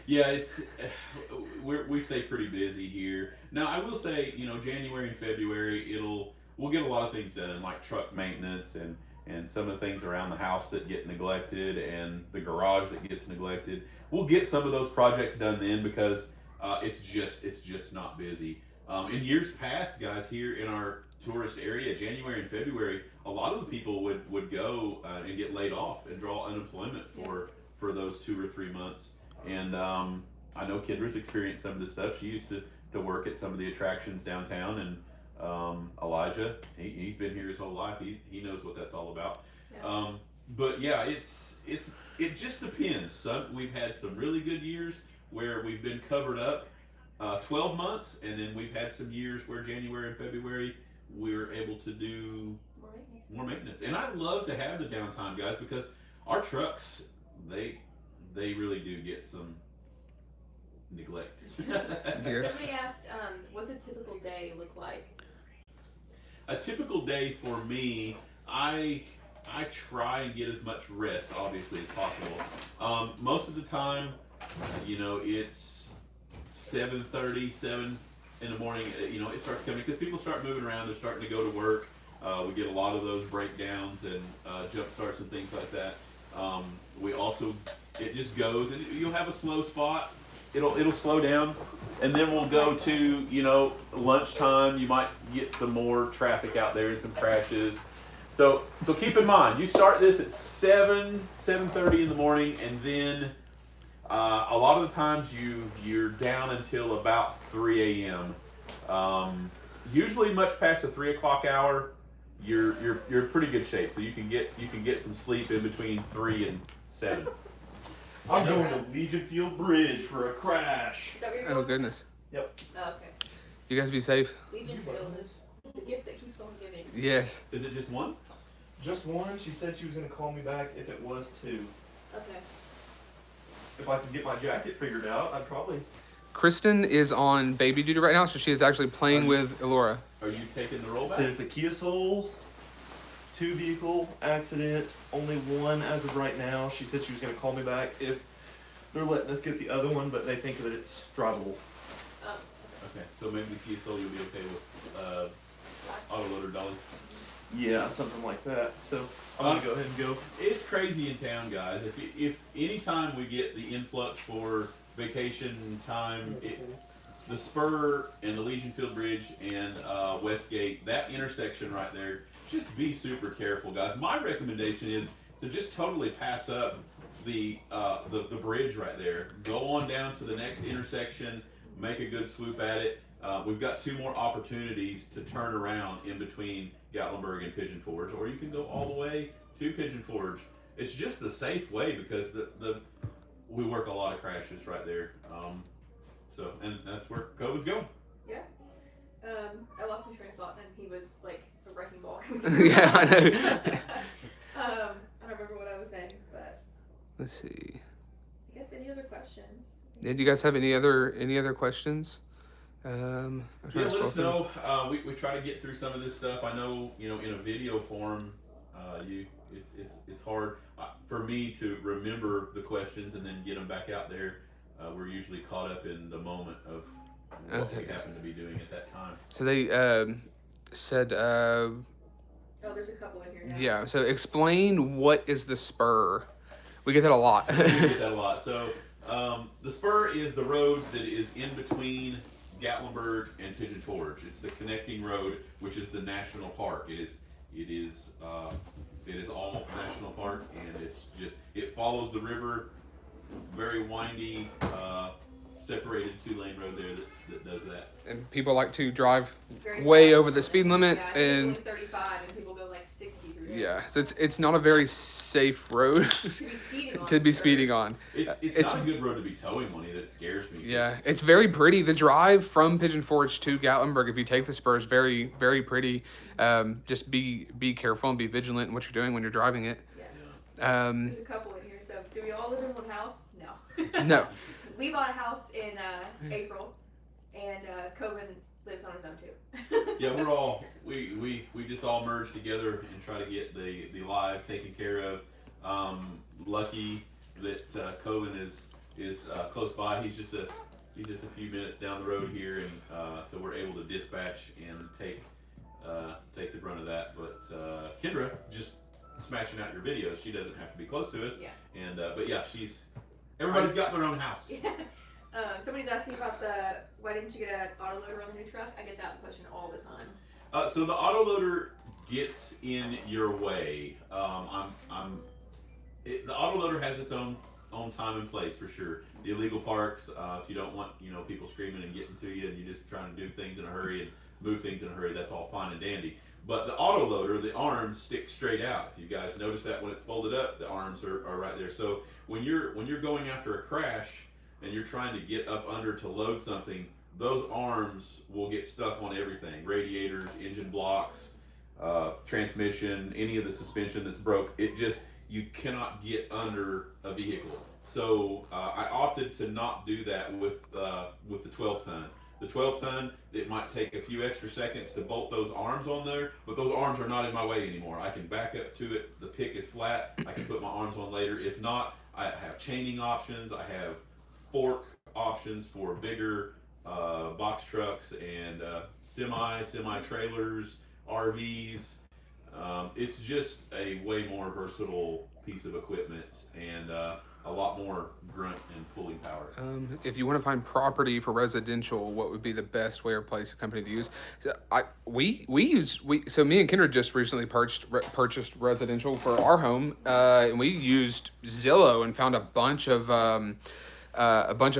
Yeah, we stay pretty busy here. Now I will say, January and February we'll get a lot of things done, like truck maintenance and some of the things around the house that get neglected and the garage that gets neglected. We'll get some of those projects done then because it's just not busy. In years past, guys, here in our tourist area, January and February, a lot of the people would go and get laid off and draw unemployment for those 2 or 3 months. And I know Kendra's experienced some of this stuff. She used to work at some of the attractions downtown, and Elijah, he's been here his whole life. He knows what that's all about. Yeah. But yeah, it just depends. We've had some really good years where we've been covered up 12 months, and then we've had some years where January and February we're able to do more maintenance. And I love to have the downtime, guys, because our trucks, they really do get some neglect. Yes. Somebody asked, what's a typical day look like? A typical day for me, I try and get as much rest, obviously, as possible. Most of the time, it's 7:30, 7 in the morning. It starts coming because people start moving around. They're starting to go to work. We get a lot of those breakdowns and jump starts and things like that. It just goes, and you'll have a slow spot. It'll slow down, and then we'll go to lunchtime. You might get some more traffic out there and some crashes. So keep in mind, you start this at 7:30 in the morning, and then a lot of the times you're down until about 3 a.m. Usually much past the 3 o'clock hour, you're in pretty good shape. So you can get some sleep in between 3 and 7. I'm going to Legion Field Bridge for a crash. Is that where you're Oh going? goodness. Yep. Oh, okay. You guys be safe. Legion Field is the gift that keeps on giving. Yes. Is it just one? Just one. She said she was going to call me back if it was 2. Okay. If I could get my jacket figured out, I'd probably. Kristen is on baby duty right now, so she is actually playing with Elora. Are you taking the rollback? Said it's a Kia Soul, 2 vehicle accident, only one as of right now. She said she was going to call me back if they're letting us get the other one, but they think that it's drivable. Oh, Okay, so maybe the Kia Soul you'll be okay with autoloader dolly. Yeah, something like that. So I'm going to go ahead and go. It's crazy in town, guys. If any time we get the influx for vacation time, the Spur and the Legion Field Bridge and Westgate, that intersection right there, just be super careful, guys. My recommendation is to just totally pass up the bridge right there. Go on down to the next intersection, make a good swoop at it. We've got 2 more opportunities to turn around in between Gatlinburg and Pigeon Forge, or you can go all the way to Pigeon Forge. It's just the safe way because we work a lot of crashes right there. And that's where COVID's going. yeah. I lost my train of thought, and he was like a wrecking ball. Yeah, I know. I don't remember what I was saying, but Let's see. I guess any other questions? Did you guys have any other questions? I'm trying Yeah, to let scroll us through. know. We try to get through some of this stuff. I know, in a video form, it's hard for me to remember the questions and then get them back out there. We're usually caught up in the moment of what we Okay. happen to be doing at that time. So they said, Oh, there's a couple in here now. yeah. So explain what is the Spur. We get that a lot. We get that a lot. So the Spur is the road that is in between Gatlinburg and Pigeon Forge. It's the connecting road, which is the national park. It is all national park, and it follows the river. Very windy, separated 2-lane road there that does that. And people like to drive Very way fast. over the speed limit, Yeah, I think it's and only 35, and people go like 60 through Yeah, so it's not a very safe road To be speeding on. to be for speeding sure. on. It's It's not a good road to be towing on either. It scares me. Yeah, it's very pretty. The drive from Pigeon Forge to Gatlinburg, if you take the Spur, is very very pretty. Just be careful and be vigilant in what you're doing when you're driving it. Yes. Um, There's a couple in here. So, do we all live in one house? No. no, We bought a house in April, and Coven lives on his own too. Yeah, we just all merged together and try to get the live taken care of. Lucky that Coven is close by. He's just a few minutes down the road here, and so we're able to dispatch and take the brunt of that. But Kendra just smashing out your videos. She doesn't have to be close to us. Yeah. And but yeah, everybody's got their own house. Yeah. Somebody's asking about why didn't you get an autoloader on the new truck? I get that question all the time. So the autoloader gets in your way. The autoloader has its own time and place for sure. The illegal parks, if you don't want people screaming and getting to you, and you're just trying to do things in a hurry and move things in a hurry, that's all fine and dandy. But the autoloader, the arms stick straight out. You guys notice that when it's folded up, the arms are right there. So when you're going after a crash and you're trying to get up under to load something, those arms will get stuck on everything: radiators, engine blocks, transmission, any of the suspension that's broke. You cannot get under a vehicle. So I opted to not do that with the 12 ton. The 12 ton, it might take a few extra seconds to bolt those arms on there, but those arms are not in my way anymore. I can back up to it. The pick is flat. I can put my arms on later. If not, I have chaining options. I have fork options for bigger box trucks and semi trailers, RVs. It's just a way more versatile piece of equipment and a lot more grunt and pulling power. if you want to find property for residential, what would be the best way or place a company to use? So so me and Kendra just recently purchased residential for our home, and we used Zillow and found a bunch of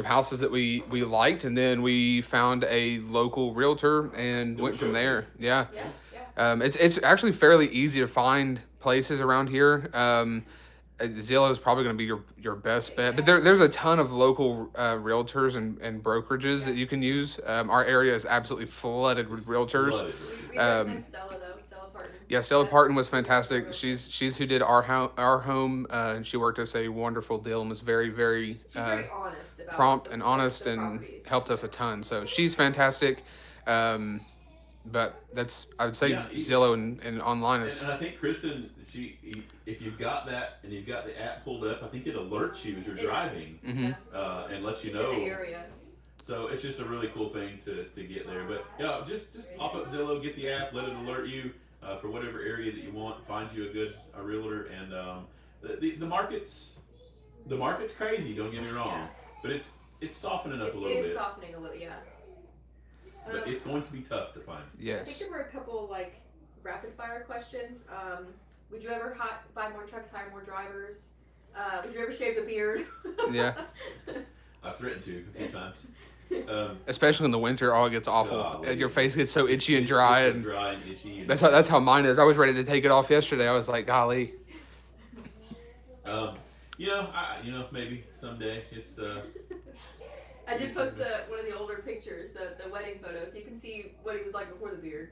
houses that we liked, and then we found a local realtor and went from there. Yeah. Yeah. Yeah. It's actually fairly easy to find places around here. Zillow is probably going to be your best bet, but there's a ton of local realtors and brokerages that you can use. Our area is absolutely flooded with realtors. Flooded. We recommend Stella though. Stella Parton. Yeah, Stella That's- Parton was fantastic. She's who did our home, and she worked us a wonderful deal and was very very She's very honest about prompt the- and honest the and properties. helped us a ton. So she's fantastic. But I would say Yeah, Zillow and online is. And I think Kristen, if you've got that and you've got the app pulled up, I think it alerts you as you're It driving does. Mhm. Yeah. and lets you It's know. in the area. So it's just a really cool thing to get there. But yeah, just pop up Zillow, get the app, let it alert you for whatever area that you want. Find you a realtor, and the market's crazy. Don't get me wrong, Yeah. but it's softening up a It little is bit. softening a little, yeah. But it's going to be tough to find. I think Yes. there were a couple rapid fire questions. Would you ever buy more trucks, hire more drivers? Would you ever shave the beard? Yeah. I've threatened to a few times. Especially in the winter, it gets awful. Golly. Your face gets so itchy and It's dry, so and dry and itchy. And, that's how mine is. I was ready to take it off yesterday. I was like, golly. Maybe someday it's. I did post one of the older pictures, the wedding photos. You can see what he was like before the beard.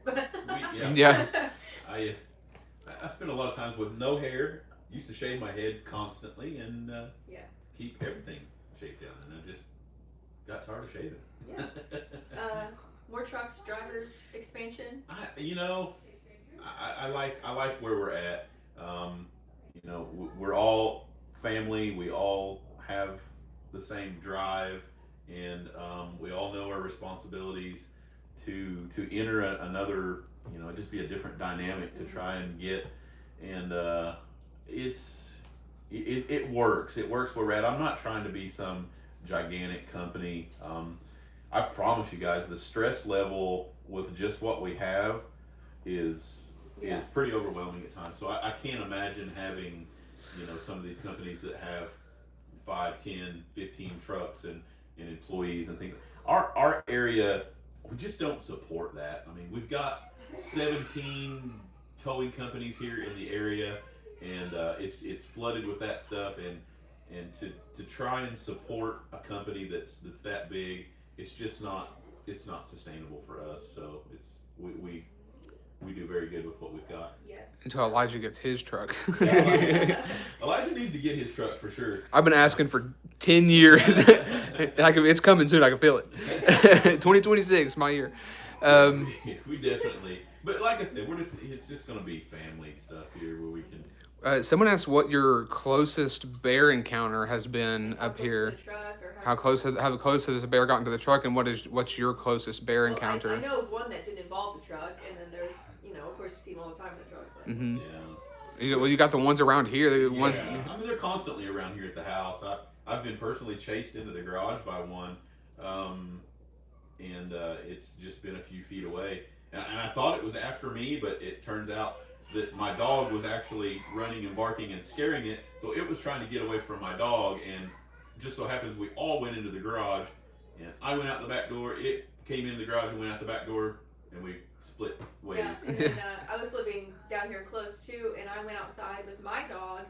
Yeah. I spent a lot of times with no hair. Used to shave my head constantly and Yeah. keep everything shaved down, and I just got tired of shaving. Yeah. More trucks, drivers, expansion. I like where we're at. We're all family. We all have the same drive, and we all know our responsibilities to enter another. Just be a different dynamic to try and get, and it works. It works where we're at. I'm not trying to be some gigantic company. I promise you guys, the stress level with just what we have is pretty overwhelming at times. So I can't imagine having, some of these companies that have 5, 10, 15 trucks and employees and things. Our area, we just don't support that. I mean, we've got 17 towing companies here in the area, and it's flooded with that stuff. And to try and support a company that's that big, it's just not sustainable for us. So we do very good with what we've got. Yes. Until Elijah gets his truck. Elijah needs to get his truck for sure. I've been asking for 10 years. It's coming soon. I can feel it. 2026, my year. We definitely. But like I said, it's just going to be family stuff here where we can. Someone asked what your closest bear encounter has been up here. How close has a bear gotten to the truck, and what's your closest bear encounter? I know of one that didn't involve the truck, and then there's, of course, you see them all the time in the truck. But. Mm-hmm. Yeah. You got the ones around here. I mean, they're constantly around here at the house. I've been personally chased into the garage by one, and it's just been a few feet away. And I thought it was after me, but it turns out that my dog was actually running and barking and scaring it, so it was trying to get away from my dog, and just so happens we all went into the garage, and I went out the back door, it came in the garage and went out the back door, and we split ways. Yeah, and then I was living down here close too, and I went outside with my dog,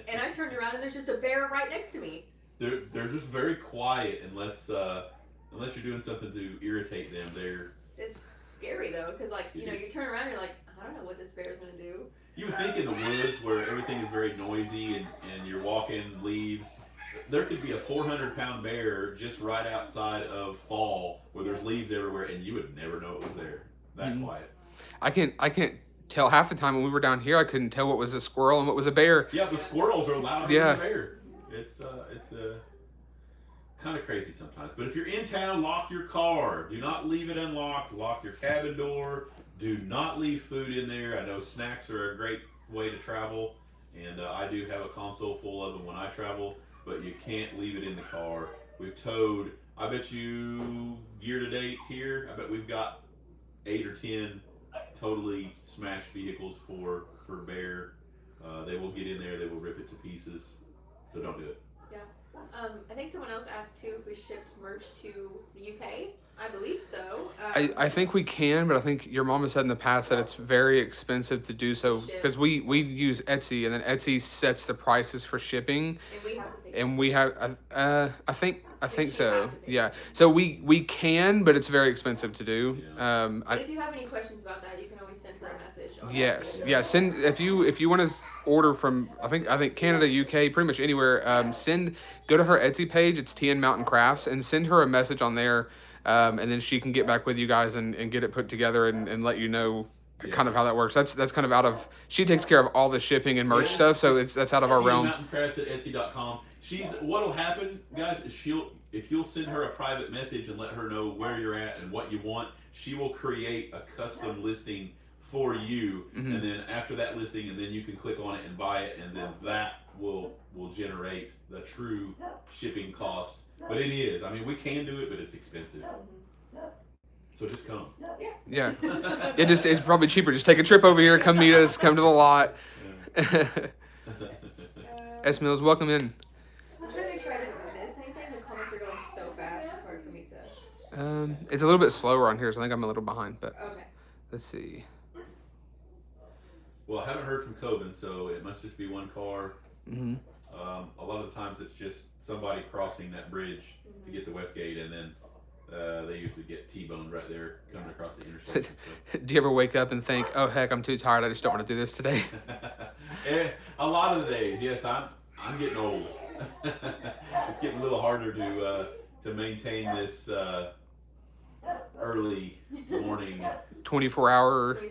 and I turned around and there's just a bear right next to me. They're just very quiet unless you're doing something to irritate them. It's scary though, because you turn around and you're like, I don't know what this bear's gonna do. You would think in the woods where everything is very noisy and you're walking leaves, there could be a 400-pound bear just right outside of fall where there's leaves everywhere, and you would never know it was there. That quiet. I can't tell. Half the time when we were down here, I couldn't tell what was a squirrel and what was a bear. Yeah, the squirrels are louder than the bear. It's kind of crazy sometimes. But if you're in town, lock your car. Do not leave it unlocked. Lock your cabin door. Do not leave food in there. I know snacks are a great way to travel, and I do have a console full of them when I travel, but you can't leave it in the car. We've towed, I bet you, year to date here, I bet we've got 8 or 10 totally smashed vehicles for bear. They will get in there, they will rip it to pieces, so don't do it. Yeah. I think someone else asked too if we shipped merch to the UK. I believe so. I think we can, but I think your mom has said in the past that it's very expensive to do so because we use Etsy, and then Etsy sets the prices for shipping. And we have to pay. And we have, I think so. Yeah. So we can, but it's very expensive to do. But if you have any questions about that, you can always send her a message. Yes. Yeah. Send if you want to order from I think Canada, UK, pretty much anywhere. Go to her Etsy page. It's TN Mountain Crafts, and send her a message on there. And then she can get back with you guys and get it put together and let you know kind of how that works. That's kind of out of, she takes care of all the shipping and merch stuff, so that's out of our realm. Mountaincrafts at Etsy.com. What'll happen, guys, is if you'll send her a private message and let her know where you're at and what you want, she will create a custom listing for you, and then after that listing, and then you can click on it and buy it, and then that will generate the true shipping cost. But it is. I mean, we can do it, but it's expensive. So just come. Yeah. It's probably cheaper. Just take a trip over here, come meet us, come to the lot. S Mills, welcome in. I'm trying to make sure I didn't miss anything. The comments are going so fast. It's hard for me to. It's a little bit slower on here, so I think I'm a little behind. But Okay. let's see. Well, I haven't heard from Coben, so it must just be one car. Mm-hmm. A lot of the times it's just somebody crossing that bridge to get to Westgate, and then they usually get T-boned right there coming across the intersection. Do you ever wake up and think, oh heck, I'm too tired, I just don't want to do this today? A lot of the days, yes. I'm getting old. It's getting a little harder to maintain this early morning 24-hour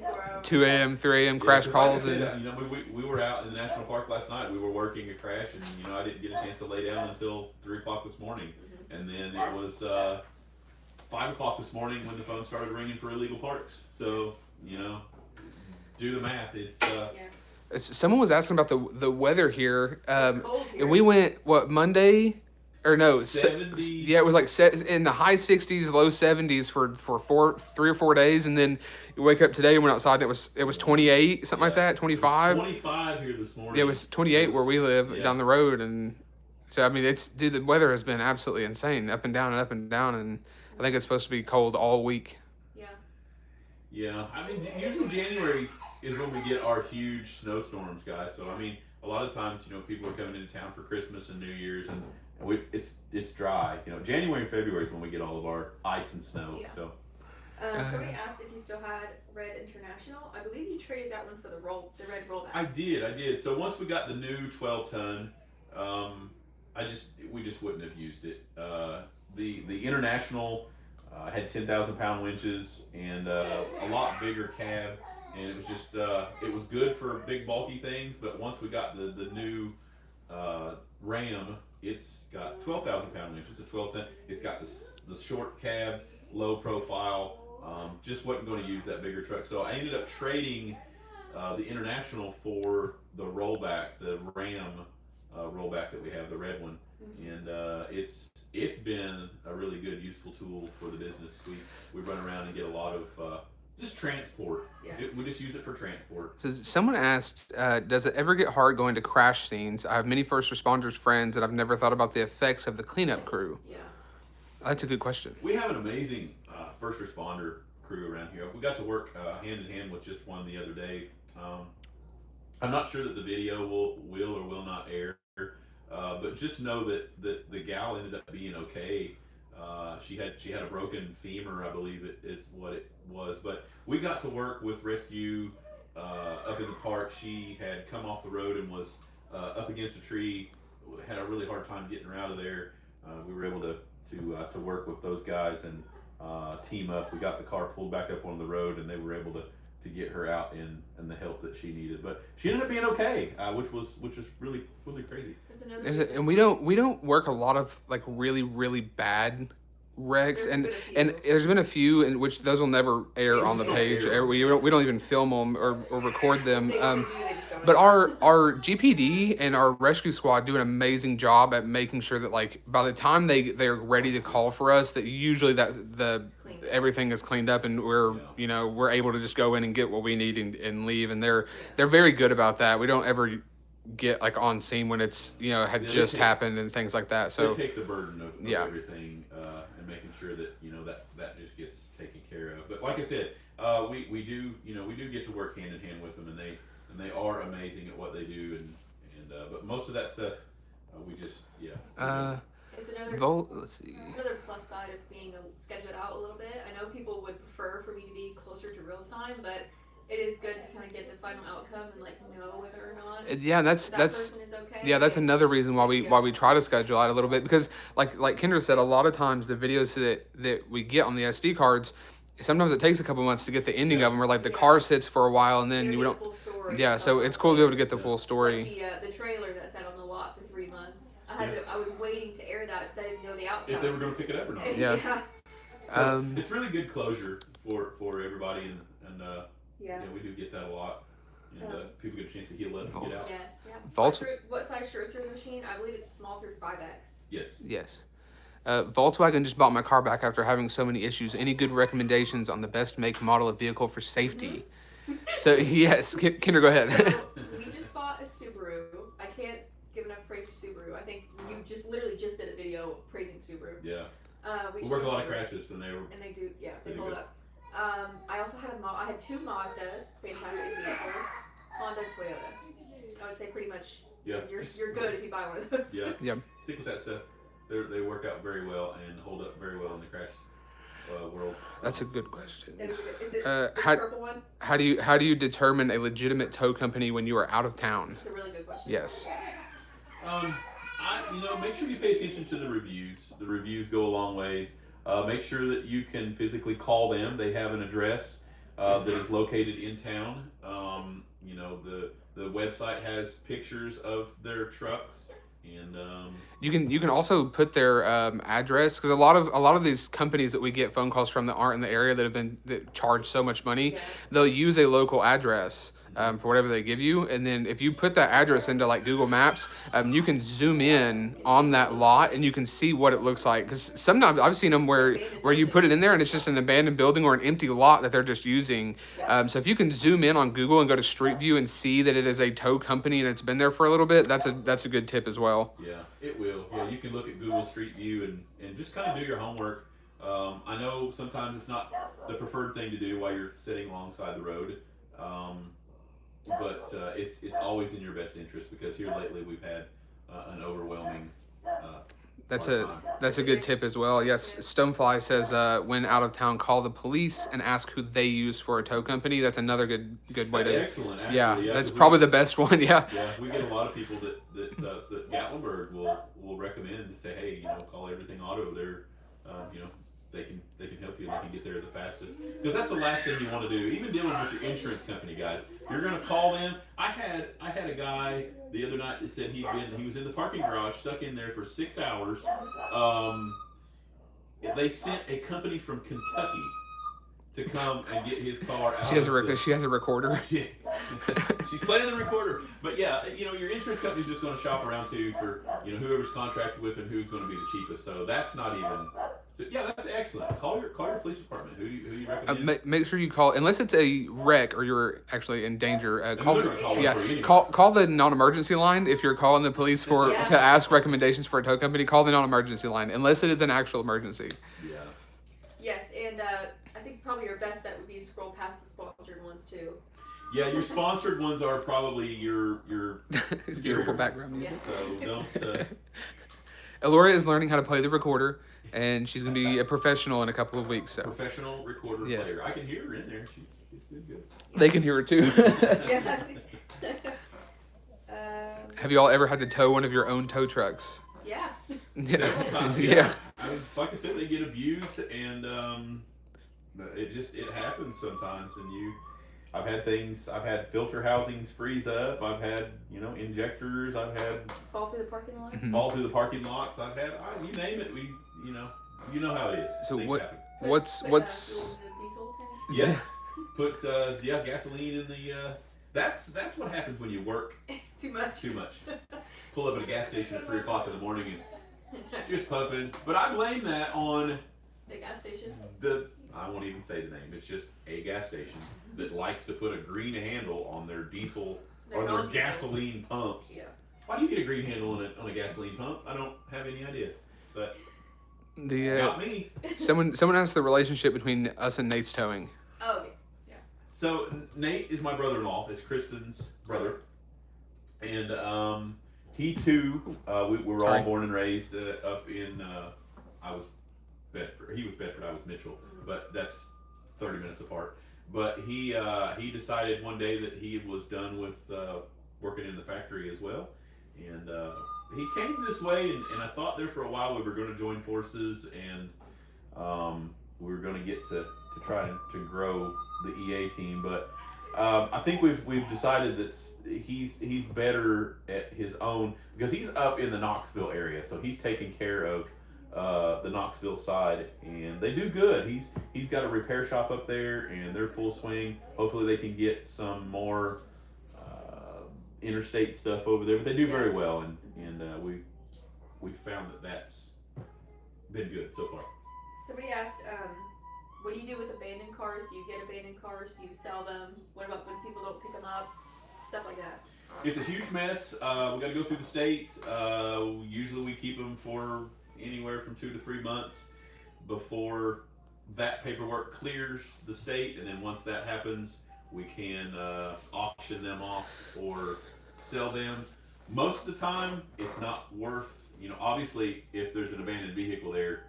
2 a.m., 3 a.m. crash calls. Like I said, we were out in the national park last night. We were working a crash, and I didn't get a chance to lay down until 3 o'clock this morning. And then it was 5 o'clock this morning when the phone started ringing for illegal parks. So do the math. It's someone was asking about the weather here. It's cold here. And we went Monday. Or no, 70. Yeah, it was like in the high 60s, low 70s for 3 or 4 days, and then you wake up today and went outside and it was 28, something like that, 25. 25 here this morning. Yeah, it was 28 where we live down the road, and so I mean the weather has been absolutely insane, up and down and up and down, and I think it's supposed to be cold all week. Yeah. Yeah, I mean usually January is when we get our huge snowstorms, guys. So I mean, a lot of times, people are coming into town for Christmas and New Year's, and it's dry. January and February is when we get all of our ice and snow. Yeah. So Somebody asked if you still had Red International. I believe you traded that one for the red rollback. I did. So once we got the new 12-ton, we just wouldn't have used it. The International had 10,000-pound winches and a lot bigger cab, and it was just it was good for big bulky things. But once we got the new Ram, it's got 12,000-pound winches. It's a 12-ton. It's got the short cab, low profile. Just wasn't going to use that bigger truck, so I ended up trading the International for the rollback, the Ram rollback that we have, the red one, and it's been a really good, useful tool for the business. We run around and get a lot of just transport. Yeah. We just use it for transport. So someone asked, does it ever get hard going to crash scenes? I have many first responders friends, and I've never thought about the effects of the cleanup crew. Yeah. That's a good question. We have an amazing first responder crew around here. We got to work hand in hand with just one the other day. I'm not sure that the video will or will not air, but just know that the gal ended up being okay. She had a broken femur, I believe it is what it was. But we got to work with rescue up in the park. She had come off the road and was up against a tree. Had a really hard time getting her out of there. We were able to work with those guys and team up. We got the car pulled back up on the road, and they were able to get her out and the help that she needed. But she ended up being okay, which is really crazy. And we don't work a lot of like really really bad wrecks, and there's been a few in which those will never air on the page. We don't even film them or record them. But our GPD and our rescue squad do an amazing job at making sure that like by the time they're ready to call for us, that usually everything is cleaned up and we're able to just go in and get what we need and leave. And they're very good about that. We don't ever get like on scene when it's had happened and things like that. So they take the burden of everything and making sure that that just gets taken care of. But like I said, we do get to work hand in hand with them, and they are amazing at what they do, and but most of that stuff we just It's another let's see. It's another plus side of being scheduled out a little bit. I know people would prefer for me to be closer to real time, but it is good to kind of get the final outcome and like know whether or not. Yeah, that's person is okay. Yeah, that's another reason why we try to schedule out a little bit, because like Kendra said, a lot of times the videos that we get on the SD cards, sometimes it takes a couple months to get the ending of them, or like the car sits for a while and then we don't. Yeah, so it's cool to be able to get the full story. Like the trailer that sat on the lot for 3 months. I was waiting to air that because I didn't know the outcome. If they were going to pick it up or not. Yeah. So it's really good closure for everybody, and we do get that a lot, and people get a chance to heal up and get out. Yes. Yeah. Vault. What size shirts are the machine? I believe it's small through 5X. Yes. Volkswagen just bought my car back after having so many issues. Any good recommendations on the best make model of vehicle for safety? So yes, Kendra, go ahead. So, we just bought a Subaru. I can't give enough praise to Subaru. I think you literally just did a video praising Subaru. Yeah. We work a lot of crashes, and they do. Yeah, they hold up. I also had I had 2 Mazdas, fantastic vehicles. Honda, Toyota. I would say pretty much. Yeah. You're good if you buy one of those. Yeah. Yeah. Stick with that stuff. They work out very well and hold up very well in the crash world. That's a good question. Is it the purple one? How do you determine a legitimate tow company when you are out of town? That's a really good question. Yes. Make sure you pay attention to the reviews. The reviews go a long ways. Make sure that you can physically call them. They have an address that is located in town. The website has pictures of their trucks, and you can also put their address, because a lot of these companies that we get phone calls from that aren't in the area that charge so much money, they'll use a local address for whatever they give you, and then if you put that address into like Google Maps, you can zoom in on that lot and you can see what it looks like. Because sometimes I've seen them where you put it in there and it's just an abandoned building or an empty lot that they're just using. So if you can zoom in on Google and go to Street View and see that it is a tow company and it's been there for a little bit, that's a good tip as well. Yeah, it will. Yeah, you can look at Google Street View and just kind of do your homework. I know sometimes it's not the preferred thing to do while you're sitting alongside the road. but it's always in your best interest because here lately we've had an overwhelming. That's hard a time. that's a good tip as well. Yes, Stonefly says when out of town, call the police and ask who they use for a tow company. That's another good way That's to. excellent. Actually, Yeah, yeah, that's 'cause probably the best one. Yeah. Yeah, we get a lot of people that Gatlinburg will recommend to say, hey, call Everything Auto. They're, they can help you and they can get there the fastest. Because that's the last thing you want to do. Even dealing with your insurance company, guys. You're gonna call them. I had a guy the other night that said he was in the parking garage stuck in there for 6 hours. They sent a company from Kentucky to come and get his car out. She has a recorder. Yeah. She's playing the recorder. But yeah, your insurance company's just going to shop around too for, whoever's contracted with and who's going to be the cheapest. So that's not even. So yeah, that's excellent. Call your police department. Who do you recommend? Make sure you call unless it's a wreck or you're actually in danger. Call they're gonna call them for you anyway. call the non-emergency line if you're calling the police Yeah. to ask recommendations for a tow company. Call the non-emergency line unless it is an actual emergency. Yeah. Yes, and I think probably your best bet would be to scroll past the sponsored ones too. Yeah, your sponsored ones are probably your It's beautiful background music. Yeah. So don't. Elora is learning how to play the recorder, and she's going to be a professional in a couple of weeks. So Professional recorder Yes. player. I can hear her in there. She's good. they can hear her too. Yeah. Have you all ever had to tow one of your own tow trucks? Yeah. Several times, Yeah. I mean, like I said, they get abused, and it happens sometimes. And I've had filter housings freeze up. I've had injectors. I've had Fall through the parking lot. Mhm. fall through the parking lots. I've had you name it. You know how it is. So Things what- happen. What's Fuel in the diesel tank. Yes. Put gasoline in the. That's what happens when you work Too much. too much. Pull up at a gas station at 3:00 in the morning and just pumping. But I blame that on The gas station. I won't even say the name. It's just a gas station that likes to put a green handle on their diesel or their non-diesel. gasoline pumps. Yeah. Why do you get a green handle on a gasoline pump? I don't have any idea. But The not me. someone asked the relationship between us and Nate's towing. Oh, okay. So Nate is my brother-in-law. It's Kristen's brother, and he too. We were all Sorry. born and raised up in. I was Bedford. He was Bedford. I was Mitchell, but that's 30 minutes apart. But he decided one day that he was done with working in the factory as well, and he came this way. And I thought there for a while we were going to join forces, and we were going to get to try to grow the EA team, but I think we've decided that he's better at his own because he's up in the Knoxville area, so he's taking care of the Knoxville side, and they do good. He's got a repair shop up there, and they're full swing. Hopefully, they can get some more interstate stuff over there, but they do very well, and we found that's been good so far. Somebody asked, what do you do with abandoned cars? Do you get abandoned cars? Do you sell them? What about when people don't pick them up? Stuff like that. It's a huge mess. We got to go through the state. Usually we keep them for anywhere from 2 to 3 months before that paperwork clears the state, and then once that happens, we can auction them off or sell them. Most of the time, it's not worth. Obviously, if there's an abandoned vehicle there,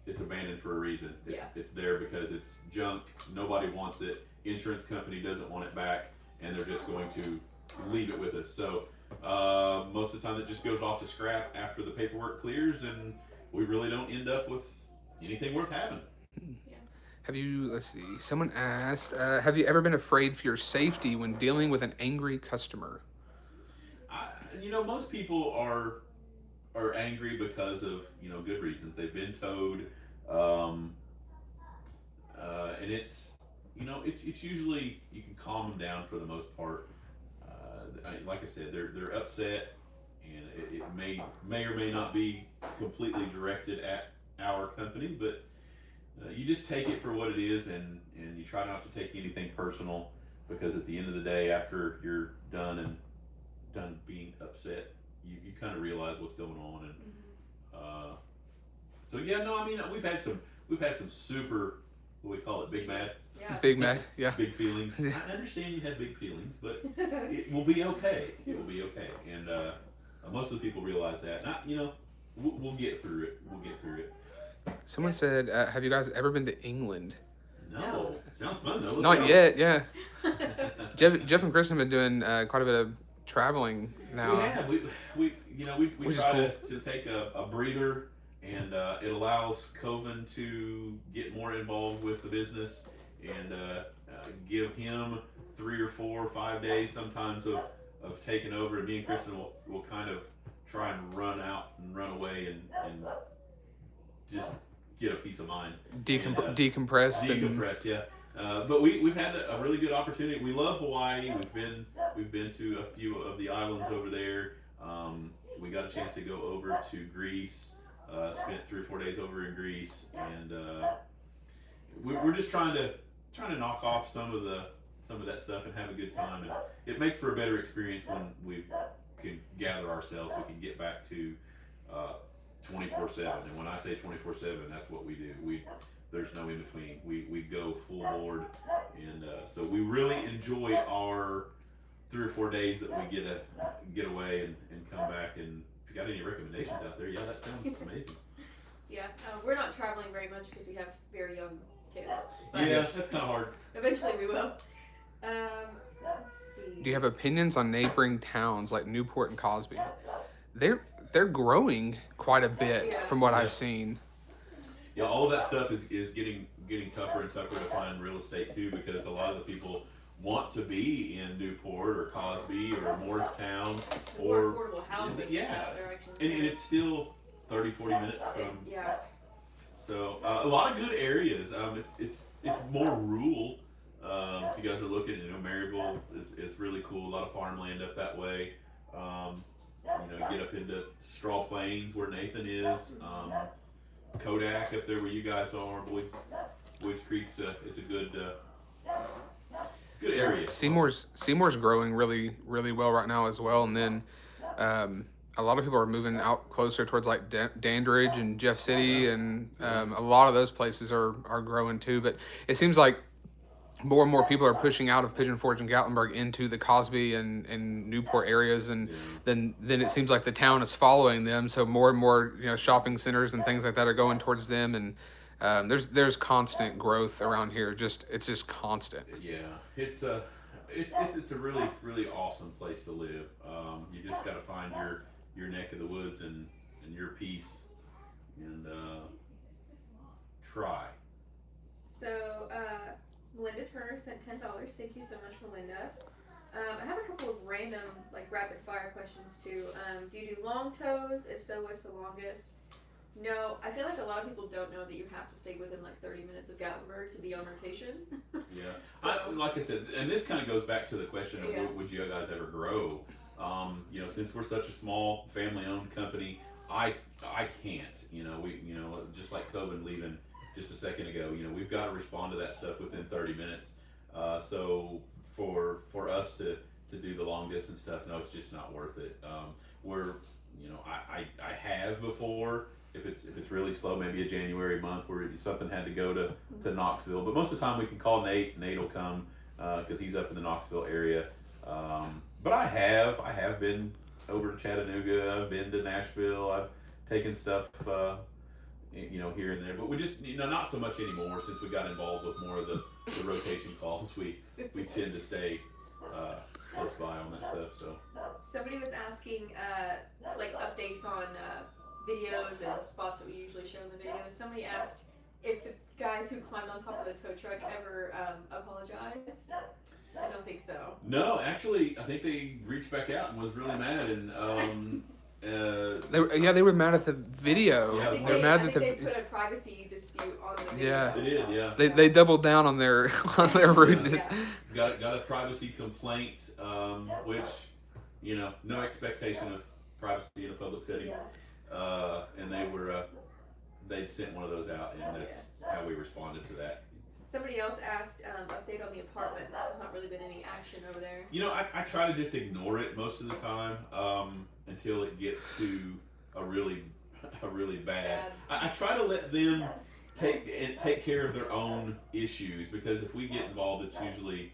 it's abandoned for a reason. It's there because it's junk. Nobody wants it. Insurance company doesn't want it back, and they're just going to leave it with us. So most of the time, it just goes off to scrap after the paperwork clears, and we really don't end up with anything worth having. Have you? Let's see. Someone asked, have you ever been afraid for your safety when dealing with an angry customer? Most people are angry because of good reasons. They've been towed, and it's usually you can calm them down for the most part. Like I said, they're upset, and it may or may not be completely directed at our company, but you just take it for what it is, and you try not to take anything personal, because at the end of the day, after you're done being upset, you kind of realize what's going on, and so yeah, no, I mean we've had some super what we call it, big mad, Yeah. Big Mac, yeah. big feelings. I understand you had big feelings, but it will be okay. It will be okay. And most of the people realize that. Not, we'll get through it. We'll get through it. Someone said, have you guys ever been to England? No, it sounds fun though. Let's Not go. yet, yeah. Jeff and Chris have been doing quite a bit of traveling now. We have. We Which is try to take a breather, and it allows Coven to get more involved with the business and give him 3 or 4 or 5 days sometimes of taking over. And me and Kristen will kind of try and run out and run away and just get a peace of mind. Decompress. Decompress, yeah. But we've had a really good opportunity. We love Hawaii. We've been to a few of the islands over there. We got a chance to go over to Greece. Spent 3 or 4 days over in Greece, and we're just trying to knock off some of that stuff and have a good time. And it makes for a better experience when we can gather ourselves. We can get back to 24/7. And when I say 24/7, that's what we do. There's no in between. We go full board, and so we really enjoy our 3 or 4 days that we get away and come back. And if you got any recommendations out there, yeah, that sounds amazing. Yeah, we're not traveling very much because we have very young kids. But Yeah, that's kind of hard. eventually we will. Let's see. Do you have opinions on neighboring towns like Newport and Cosby? They're growing quite a bit Yeah. from what Yeah. I've seen. Yeah, all of that stuff is getting tougher and tougher to find real estate too, because a lot of the people want to be in Newport or Cosby or Morristown More or affordable housing is yeah. out there actually. and it's still 30-40 minutes from. Yeah. So a lot of good areas. It's more rural. If you guys are looking, Maryville is really cool. A lot of farmland up that way. Get up into Straw Plains where Nathan is. Kodak up there where you guys are. Boyd's Creek's is a good Yeah, area. Seymour's growing really, really well right now as well. And then a lot of people are moving out closer towards like Dandridge and Jeff City, and a lot of those places are growing too. But it seems like more and more people are pushing out of Pigeon Forge and Gatlinburg into the Cosby and Newport areas, and then it seems like the town is following them. So more and more shopping centers and things like that are going towards them, and there's constant growth around here. It's just constant. Yeah, it's a really really awesome place to live. You just got to find your neck of the woods and your peace, and try. So, Melinda Turner sent $10. Thank you so much, Melinda. I have a couple of random, rapid fire questions too. Do you do long tows? If so, what's the longest? No, I feel like a lot of people don't know that you have to stay within 30 minutes of Gatlinburg to be on rotation. Yeah, So- like I said, and this kind of goes back to the question of Yeah. would you guys ever grow? Since we're such a small family-owned company, I can't. We just like Coven leaving just a second ago. We've got to respond to that stuff within 30 minutes. So for us to do the long distance stuff, no, it's just not worth it. I have before. If it's really slow, maybe a January month where something had to go to Knoxville. But most of the time we can call Nate. Nate will come because he's up in the Knoxville area. But I have been over to Chattanooga. I've been to Nashville. I've taken stuff here and there. But we just not so much anymore since we got involved with more of the rotation calls. We tend to stay close by on that stuff. So Somebody was asking, updates on videos and spots that we usually show in the videos. Somebody asked if the guys who climbed on top of the tow truck ever apologized. I don't think so. no, actually, I think they reached back out and was really mad and. They were mad at the video. Yeah, they were mad I at think the they put a privacy dispute on the video. Yeah. They did, yeah. they doubled down on their rudeness. Yeah. Got a privacy complaint, which no expectation of privacy in a public setting. Yeah. And they'd sent one of those out, and that's how we responded to that. Somebody else asked update on the apartments. There's not really been any action over there. I try to just ignore it most of the time until it gets to a really bad. I try to let them take care of their own issues, because if we get involved, it's usually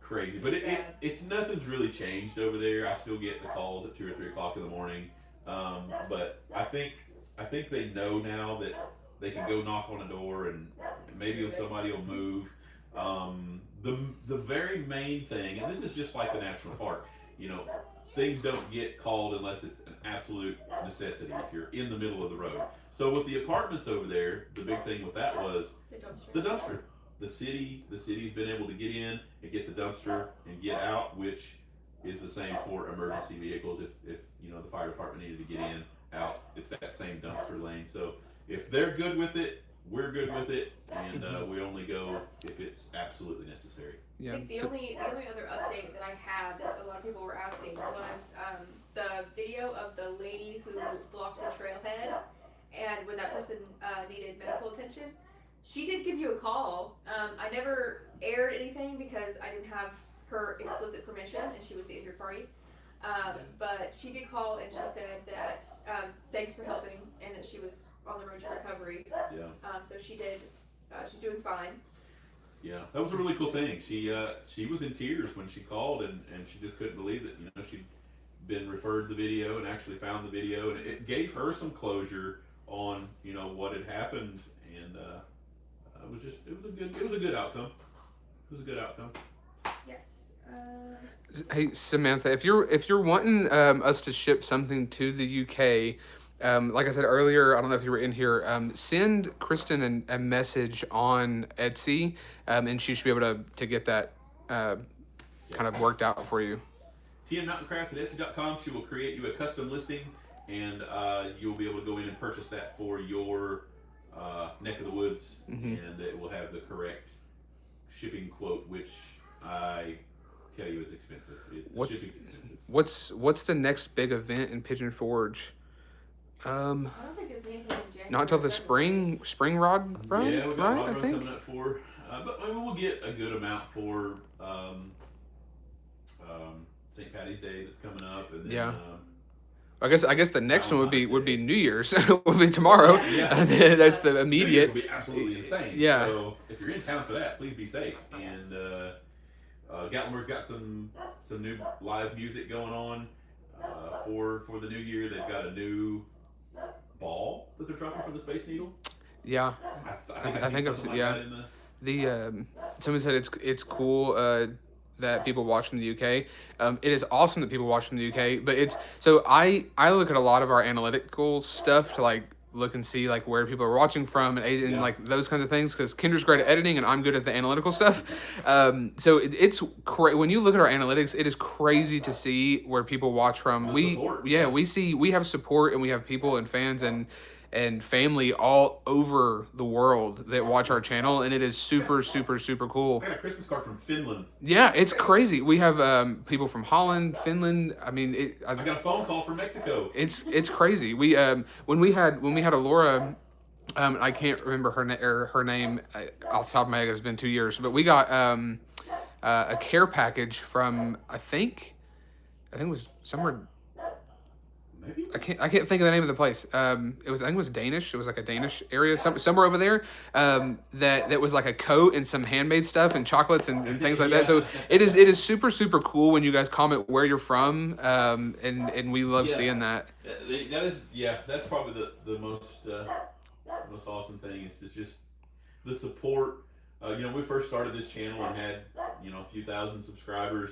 crazy. But it's nothing's really changed over there. I still get the calls at 2 or 3 o'clock in the morning. But I think they know now that they can go knock on a door and maybe somebody will move. The very main thing, and this is just like the national park, things don't get called unless it's an absolute necessity, if you're in the middle of the road. So with the apartments over there, the big thing with that was the dumpster. The city's been able to get in and get the dumpster and get out, which is the same for emergency vehicles. If the fire department needed to get in, out, it's that same dumpster lane. So if they're good with it, we're good with it, and we only go if it's absolutely necessary. Yeah. I think the only other update that I had that a lot of people were asking was the video of the lady who blocked the trailhead, and when that person needed medical attention. She did give you a call. I never aired anything because I didn't have her explicit permission, and she was the injured party. But she did call, and she said that thanks for helping, and that she was on the road to recovery. Yeah. So she did. She's doing fine. Yeah, that was a really cool thing. She was in tears when she called, and she just couldn't believe that she'd been referred the video and actually found the video, and it gave her some closure on what had happened, and it was a good outcome. It was a good outcome. Yes. Hey Samantha, if you're wanting us to ship something to the UK, like I said earlier, I don't know if you were in here, send Kristen a message on Etsy, and she should be able to get that kind of worked out for you. tmmountancrafts@etsy.com. She will create you a custom listing, and you'll be able to go in and purchase that for your neck of the woods, and it will have the correct shipping quote, which I tell you is expensive. Shipping's expensive. What's the next big event in Pigeon Forge? I don't think there's anything in January. Not until the spring rod run. Yeah, we got right? rod I run think. coming up for, but maybe we'll get a good amount for St. Patty's Day that's coming up, and then, yeah. I guess the next one would be New Year's. Would be tomorrow. Yeah. And then that's the New Year's immediate. will be absolutely insane. Yeah. So if you're in town for that, please be safe. And Gatlinburg's got some new live music going on for the new year. They've got a new ball that they're dropping from the Space Needle. Yeah. I think I've seen, yeah. Someone said it's cool that people watch from the UK. It is awesome that people watch from the UK, but I look at a lot of our analytical stuff to like look and see like where people are watching from and like those kinds of things, because Kendra's great at editing and I'm good at the analytical stuff. So it's when you look at our analytics, it is crazy to see where people watch from. We have support, and we have people and fans and family all over the world that watch our channel, and it is super, super, super cool. I got a Christmas card from Finland. Yeah, it's crazy. We have people from Holland, Finland. I mean, I got a phone call from Mexico. It's crazy. We when we had Alora, I can't remember her name off the top of my head. It's been 2 years, but we got a care package from I think it was somewhere. Maybe? I can't think of the name of the place. I think it was Danish. It was like a Danish area, somewhere over there. That was like a coat and some handmade stuff and chocolates and things like that. So it is super, super cool when you guys comment where you're from, and we love seeing that. That's probably the most awesome thing is just the support. When we first started this channel and had a few thousand subscribers.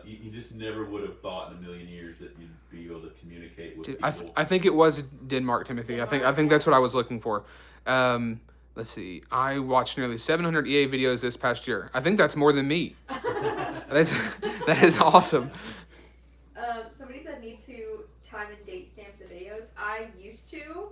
You just never would have thought in a million years that you'd be able to communicate with people. I think it was Denmark, Timothy. I think that's what I was looking for. Let's see. I watched nearly 700 EA videos this past year. I think that's more than me. That is awesome. Somebody said need to time and date stamp the videos. I used to,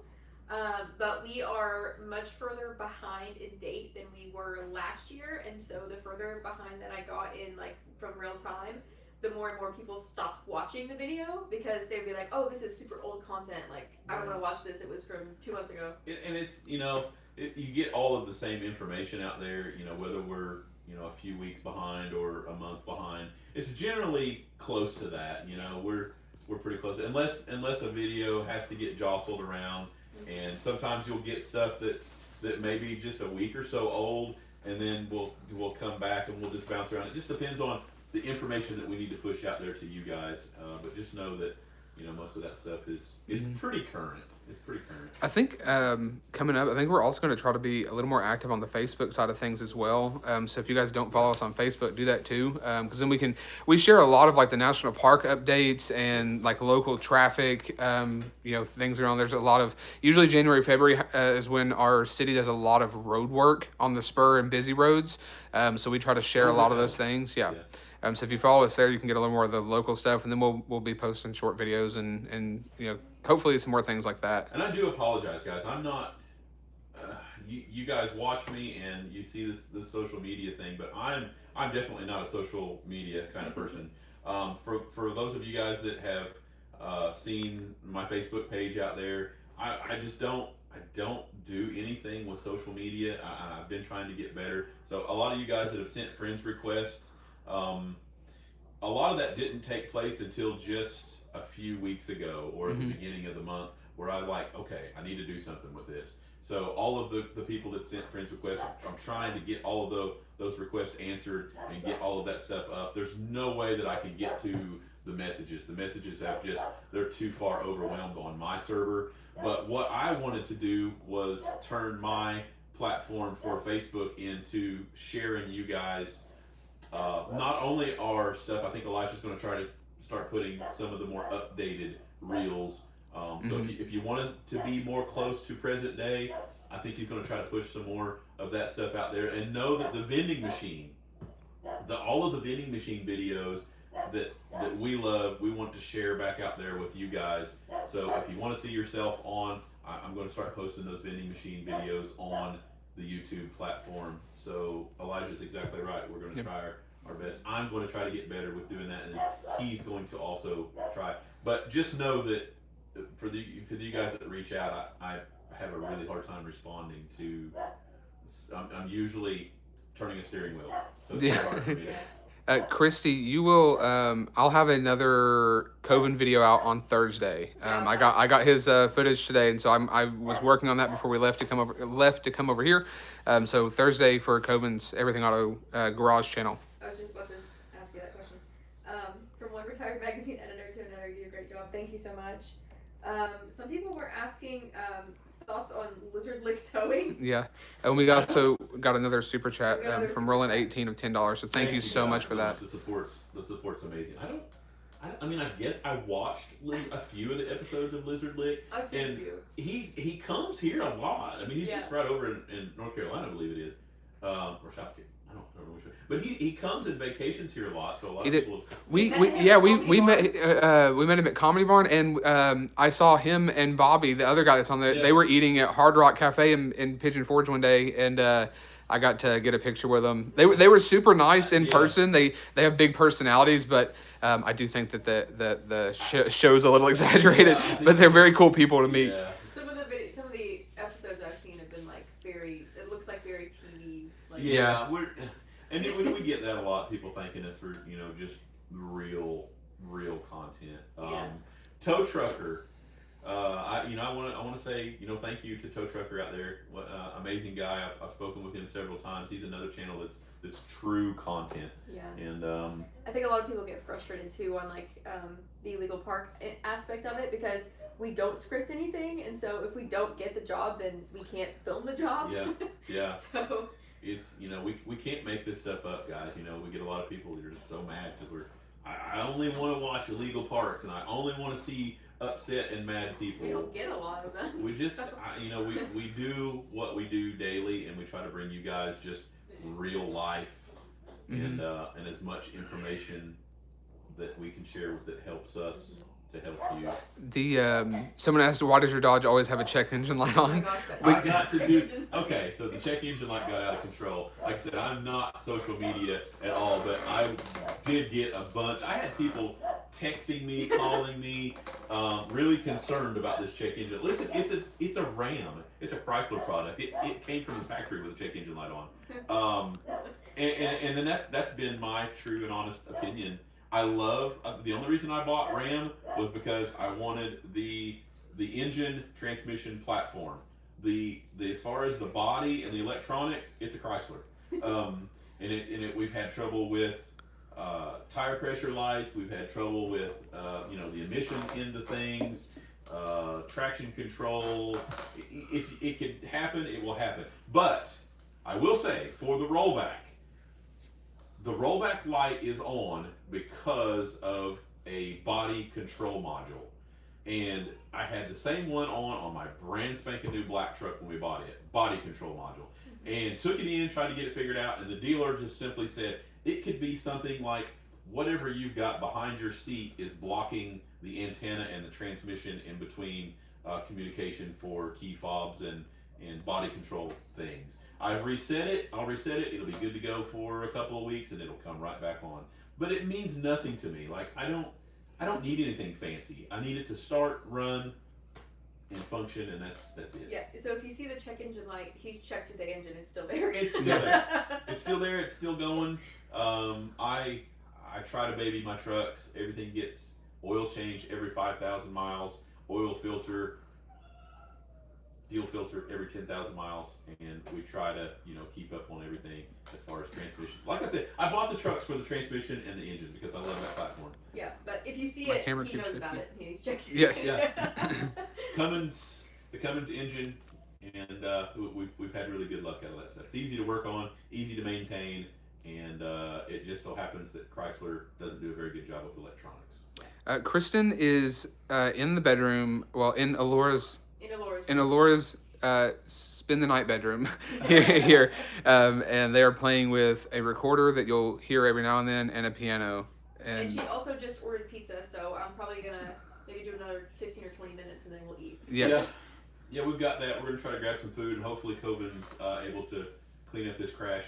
but we are much further behind in date than we were last year, and so the further behind that I got in from real time, the more and more people stopped watching the video because they'd be like, oh, this is super old content, I don't want to watch this, it was from 2 months ago. And it's you get all of the same information out there, whether we're a few weeks behind or a month behind. It's generally close to that. We're pretty close, unless a video has to get jostled around And sometimes you'll get stuff that may be just a week or so old, and then we'll come back and we'll just bounce around. It just depends on the information that we need to push out there to you guys. But just know that most of that stuff is pretty current. It's pretty current. I think coming up, I think we're also going to try to be a little more active on the Facebook side of things as well. So if you guys don't follow us on Facebook, do that too. Because then we share a lot of like the national park updates and like local traffic, things around. There's a lot of, usually January, February is when our city does a lot of road work on the spur and busy roads. So we try to share a lot of those things. Yeah. So if you follow us there, you can get a little more of the local stuff, and then we'll be posting short videos and hopefully some more things like that. And I do apologize, guys. I'm not. You guys watch me and you see this social media thing, but I'm definitely not a social media kind of person. For those of you guys that have seen my Facebook page out there, I just don't do anything with social media. I've been trying to get better. So a lot of you guys that have sent friends requests. A lot of that didn't take place until just a few weeks ago or at the beginning of the month, where I I need to do something with this. So all of the people that sent friends requests, I'm trying to get all of those requests answered and get all of that stuff up. There's no way that I can get to the messages. The messages they're too far overwhelmed on my server. But what I wanted to do was turn my platform for Facebook into sharing you guys not only our stuff. I think Elijah's going to try to start putting some of the more updated reels. So if you want to be more close to present day, I think he's going to try to push some more of that stuff out there. And know that the vending machine, all of the vending machine videos that we love, we want to share back out there with you guys. So if you want to see yourself on, I'm going to start posting those vending machine videos on the YouTube platform. So Elijah's exactly right. We're going to try our best. I'm going to try to get better with doing that, and he's going to also try. But just know that for you guys that reach out, I have a really hard time responding to. I'm usually turning a steering wheel, so it's very hard for me. Christy, you will. I'll have another Coven video out on Thursday. I got his footage today, and so I was working on that before we left to come over here. So Thursday for Coven's Everything Auto Garage channel. I was just about to ask you that question. From one retired magazine editor to another, you did a great job. Thank you so much. Some people were asking thoughts on lizard lick towing. Yeah, and we also got another super chat from Roland 18 of $10. So thank you so much for that. The support's amazing. I mean, I guess I watched a few of the episodes of Lizard Lick. I've seen a few. He comes here a lot. I mean, he's just right over in North Carolina, I believe it is, or South Carolina. I don't know which way. But he comes and vacations here a lot, so a lot of people. We met him at Comedy Barn, and I saw him and Bobby, the other guy that's on there. Yeah. They were eating at Hard Rock Cafe in Pigeon Forge one day, and I got to get a picture with them. They were super nice in person. They have big personalities, but I do think that the show's a little exaggerated. But they're very cool people to meet. Yeah. Some of the episodes I've seen have been like very. It looks like very TV. Yeah. And we get that a lot. People thanking us for just real content. Tow Trucker. I want to say thank you to Tow Trucker out there. What amazing guy. I've spoken with him several times. He's another channel that's true content. Yeah. And I think a lot of people get frustrated too on the illegal park aspect of it, because we don't script anything, and so if we don't get the job, then we can't film the job. Yeah. So it's we can't make this stuff up, guys. We get a lot of people that are just so mad because I only want to watch illegal parks, and I only want to see upset and mad people. We don't get a lot of them. We just we do what we do daily, and we try to bring you guys just real life and as much information that we can share that helps us to help you. Someone asked, why does your Dodge always have a check engine light on? I got to do. Okay, so the check engine light got out of control. Like I said, I'm not social media at all, but I did get a bunch. I had people texting me, calling me, really concerned about this check engine. Listen, it's a Ram. It's a Chrysler product. It came from the factory with a check engine light on. And then that's been my true and honest opinion. I love the only reason I bought Ram was because I wanted the the engine transmission platform. The as far as the body and the electronics, it's a Chrysler. We've had trouble with tire pressure lights. We've had trouble with the emission into things, traction control. If it could happen, it will happen. But I will say, for the rollback light is on because of a body control module. And I had the same one on my brand spanking new black truck when we bought it, body control module. And took it in, tried to get it figured out, and the dealer just simply said, it could be something like whatever you've got behind your seat is blocking the antenna and the transmission in between communication for key fobs and body control things. I've reset it, I'll reset it, it'll be good to go for a couple of weeks and it'll come right back on. But it means nothing to me. Like I don't need anything fancy. I need it to start, run, and function, and that's it. Yeah, so if you see the check engine light, he's checked the engine, it's still there. It's still there. It's still there, it's still going. I try to baby my trucks. Everything gets oil change every 5,000 miles, oil filter, fuel filter every 10,000 miles, and we try to keep up on everything as far as transmissions. Like I said, I bought the trucks for the transmission and the engine because I love that platform. Yeah, but if you see My it, camera he keeps knows about shifting. it. He's checked it. Yes. The Cummins engine, and we've had really good luck out of that stuff. It's easy to work on, easy to maintain, and it just so happens that Chrysler doesn't do a very good job with electronics. Kristen is in the bedroom, well, in Alora's In Alora's spend the night bedroom here, and they are playing with a recorder that you'll hear every now and then and a piano. and she also just ordered pizza, so I'm probably gonna maybe do another 15 or 20 minutes and then we'll eat. Yes. Yeah, we've got that. We're gonna try to grab some food, and hopefully Coben's able to clean up this crash.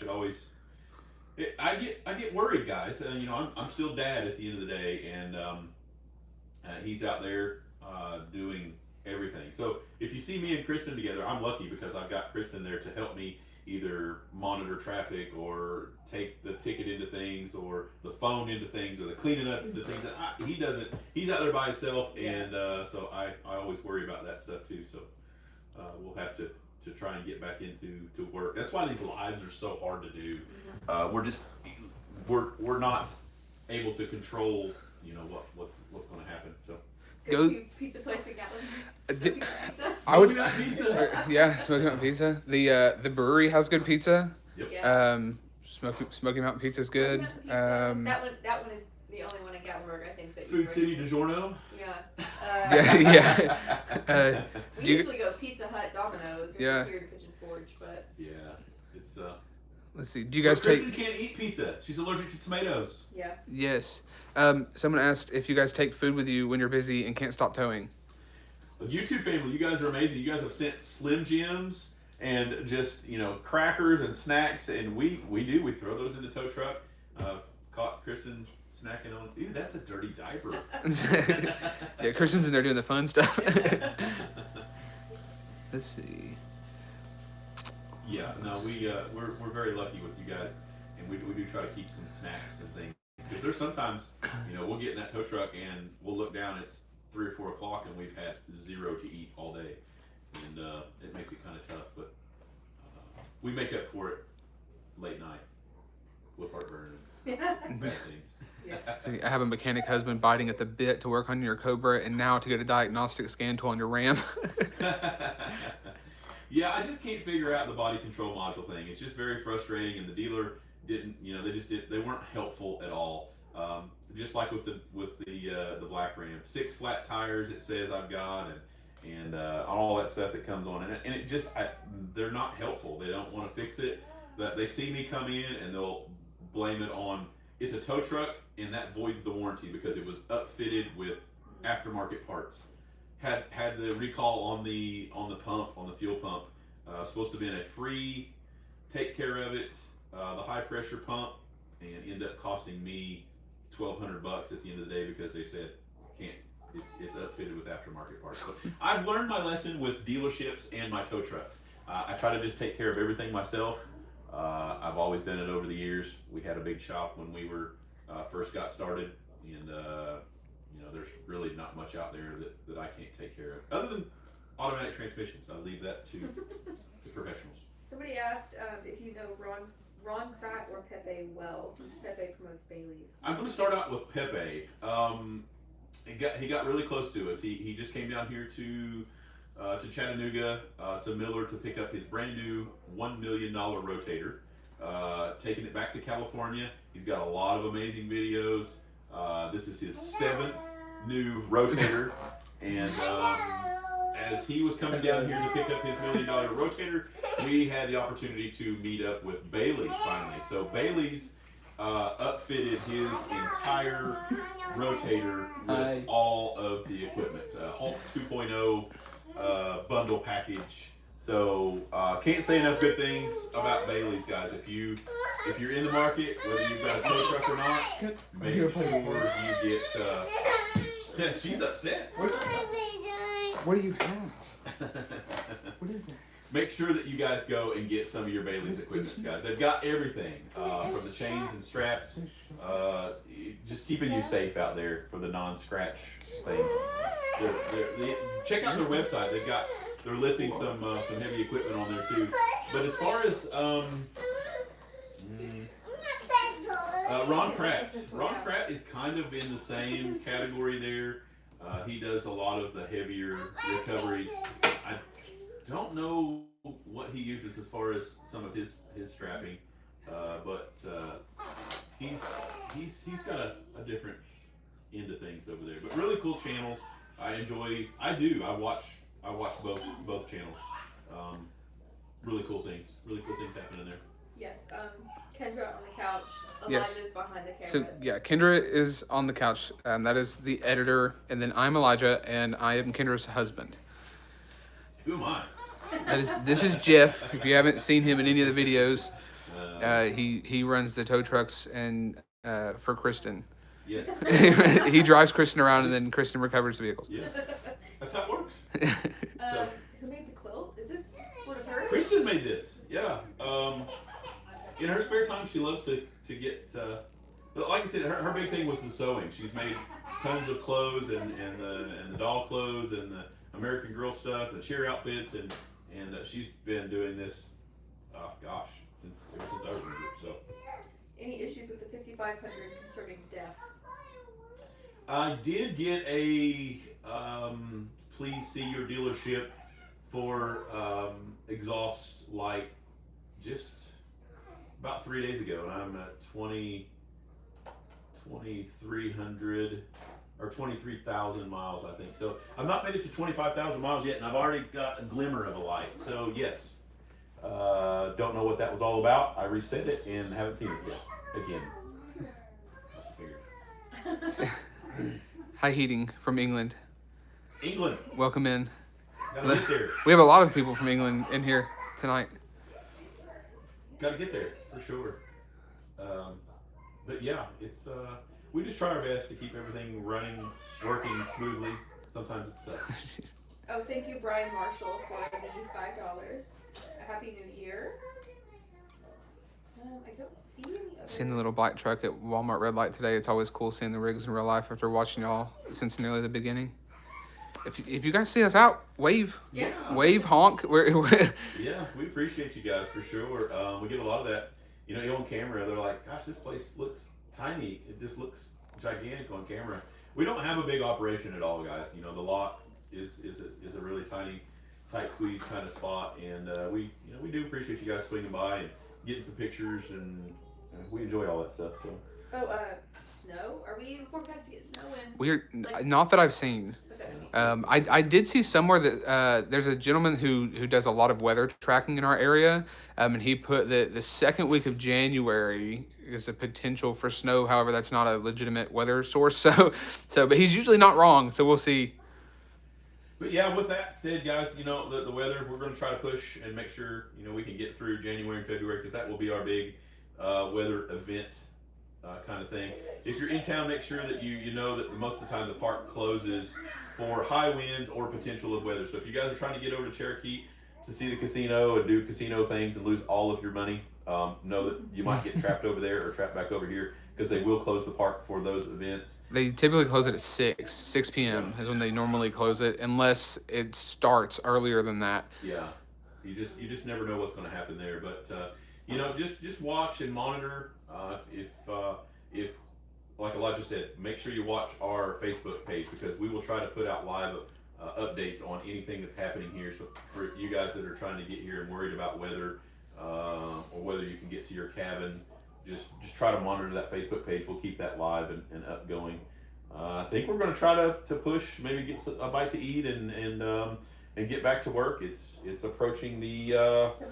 I get worried, guys. I'm still dad at the end of the day, and he's out there doing everything. So if you see me and Kristen together, I'm lucky because I've got Kristen there to help me either monitor traffic or take the ticket into things or the phone into things or the cleaning up into things. He doesn't. He's out there by himself, and so I always worry about that stuff too. So we'll have to try and get back into work. That's why these lives are so hard to do. We're not able to control what's going to happen. So. Go- Pizza place in Gatlinburg. I would. Smoking Hot Pizza. Yeah, Smoky Mountain Pizza. The brewery has good pizza. Yep. Yeah. Smoky Mountain Pizza is good. That one is the only one in Gatlinburg, I think. That Food City DiGiorno. Yeah. Yeah. We do you- usually go Pizza Hut, Domino's, and Yeah. here to Pigeon Forge, but Yeah, it's Let's see. Do you guys Kristen take? can't eat pizza. She's allergic to tomatoes. yeah. Yes. Someone asked if you guys take food with you when you're busy and can't stop towing. YouTube family, you guys are amazing. You guys have sent Slim Jims and just crackers and snacks, and we do. We throw those in the tow truck. Caught Kristen snacking on. Ew, that's a dirty diaper. Yeah, Kristen's in there doing the fun stuff. Let's see. Yeah, no, we're very lucky with you guys, and we do try to keep some snacks and things because there's sometimes we'll get in that tow truck and we'll look down, it's 3 or 4 o'clock and we've had zero to eat all day, and it makes it kind of tough, but we make up for it late night with heartburn and bad things. Yes. See, I have a mechanic husband biting at the bit to work on your Cobra, and now to get a diagnostic scan tool on your Ram. Yeah, I just can't figure out the body control module thing. It's just very frustrating, and the dealer didn't. They weren't helpful at all. Just like with the black Ram, 6 flat tires. It says I've got and all that stuff that comes on, and it just they're not helpful. They don't want to fix it. That they see me come in and they'll blame it on it's a tow truck, and that voids the warranty because it was upfitted with aftermarket parts. Had the recall on the pump, on the fuel pump. Supposed to have been a free take care of it, the high pressure pump, and end up costing me $1,200 at the end of the day because they said can't. It's upfitted with aftermarket parts. So I've learned my lesson with dealerships and my tow trucks. I try to just take care of everything myself. I've always done it over the years. We had a big shop when we were first got started, and there's really not much out there that I can't take care of. care of. Other than automatic transmissions, I'll leave that to professionals. Somebody asked if you know Ron Pratt or Pepe well, since Pepe promotes Bailey's. I'm going to start out with Pepe. He got really close to us. He just came down here to Chattanooga, to Miller, to pick up his brand new $1 million rotator. Taking it back to California. He's got a lot of amazing videos. This is his 7th new rotator, and as he was coming down here to pick up his $1 million rotator, we had the opportunity to meet up with Bailey's finally. So Bailey's upfitted his entire rotator with all of the equipment. Hulk 2.0 bundle package. So can't say enough good things about Bailey's, guys. If you're in the market, whether you've got a tow truck or not, make sure you get. She's upset. What do you have? What is that? Make sure that you guys go and get some of your Bailey's equipment, guys. They've got everything from the chains and straps, just keeping you safe out there for the non-scratch things. Check out their website. They're lifting some heavy equipment on there too. But as far as Ron Pratt is kind of in the same category there. He does a lot of the heavier recoveries. I don't know what he uses as far as some of his strapping, but he's got a different end of things over there. But really cool channels. I watch both channels. Really cool things happening there. Yes, Kendra on the couch. Yes. Elijah's behind the camera. So yeah, Kendra is on the couch. That is the editor, and then I'm Elijah, and I am Kendra's husband. Who am I? This is Jeff. If you haven't seen him in any of the videos, he runs the tow trucks and for Kristen. Yes. He drives Kristen around, and then Kristen recovers the vehicles. Yeah. That's how it works. So Who made the quilt? Is this one of hers? Kristen made this. Yeah. In her spare time, she loves to get. Like I said, her big thing was the sewing. She's made tons of clothes and the doll clothes and the American Girl stuff, the cheer outfits, and she's been doing this. Oh gosh, ever since I was in the group. So. Any issues with the 5500 concerning deaf? I did get a please see your dealership for exhaust light just about 3 days ago, and I'm at 2,300 or 23,000 miles, I think. So I've not made it to 25,000 miles yet, and I've already got a glimmer of a light. So yes, don't know what that was all about. I reset it and haven't seen it yet. Again. Hi, Heating from England. England. Welcome in. Gotta get there. We have a lot of people from England in here tonight. Gotta get there for sure. But yeah, it's we just try our best to keep everything running, working smoothly. Sometimes it's tough. Oh, thank you, Brian Marshall, for the $5. A Happy New Year. I don't see any other. Seeing the little black truck at Walmart red light today, it's always cool seeing the rigs in real life after watching y'all since nearly the beginning. If you guys see us out, wave. Yeah. Wave, honk. Yeah, we appreciate you guys for sure. We get a lot of that. You know, on camera, they're like, gosh, this place looks tiny. It just looks gigantic on camera. We don't have a big operation at all, guys. You know, the lot is a really tiny, tight squeeze kind of spot, and we do appreciate you guys swinging by and getting some pictures, and we enjoy all that stuff. So. Oh, snow? Are we forecast to get snow in? We're not that I've seen. Okay. I did see somewhere that there's a gentleman who does a lot of weather tracking in our area, and he put the second week of January is a potential for snow. However, that's not a legitimate weather source. So but he's usually not wrong. So we'll see. But yeah, with that said, guys, you know, the weather, we're going to try to push and make sure, you know, we can get through January and February, because that will be our big weather event kind of thing. If you're in town, make sure that you know that most of the time the park closes for high winds or potential of weather. So if you guys are trying to get over to Cherokee to see the casino and do casino things and lose all of your money, know that you might get trapped over there or trapped back over here because they will close the park for those events. They typically close it at 6 p.m. is when they normally close it, unless it starts earlier than that. Yeah, you just never know what's going to happen there. But just watch and monitor. If like Elijah said, make sure you watch our Facebook page because we will try to put out live updates on anything that's happening here. So for you guys that are trying to get here and worried about weather or whether you can get to your cabin, just try to monitor that Facebook page. We'll keep that live and up going. I think we're going to try to push, maybe get a bite to eat and get back to work. It's approaching the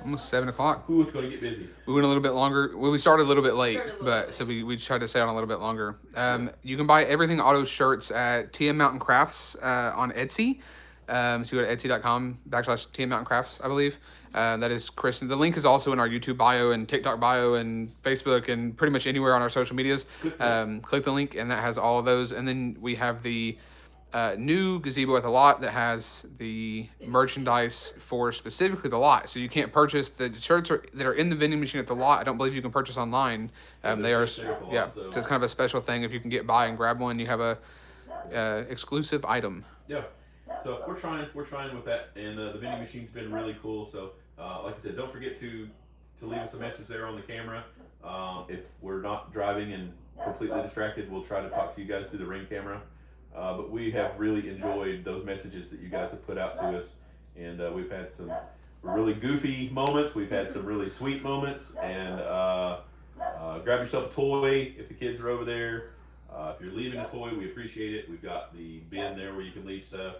Almost 7 o'clock. Ooh, it's going to get busy. We went a little bit longer. Well, we started a little bit late, Started a little but bit. so we tried to stay on a little bit longer. You can buy everything auto shirts at TM Mountain Crafts on Etsy. So you go to etsy.com/TM Mountain Crafts, I believe. That is Chris. The link is also in our YouTube bio and TikTok bio and Facebook and pretty much anywhere on our social medias. Click the link and that has all of those. And then we have the new gazebo at the lot that has the merchandise for specifically the lot. So you can't purchase the shirts that are in the vending machine at the lot. I don't believe you can purchase online. They are, just there at the lot, yeah. so- So it's kind of a special thing. If you can get by and grab one, you have a exclusive item. Yeah. So we're trying with that, and the vending machine's been really cool. So like I said, don't forget to leave us a message there on the camera. If we're not driving and completely distracted, we'll try to talk to you guys through the Ring camera. But we have really enjoyed those messages that you guys have put out to us, and we've had some really goofy moments. We've had some really sweet moments, and grab yourself a toy if the kids are over there. If you're leaving a toy, we appreciate it. We've got the bin there where you can leave stuff.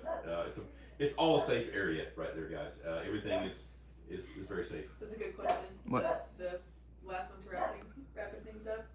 It's all a safe area right there, guys. Everything is very safe. That's a good question. What? So the last one to wrapping things up.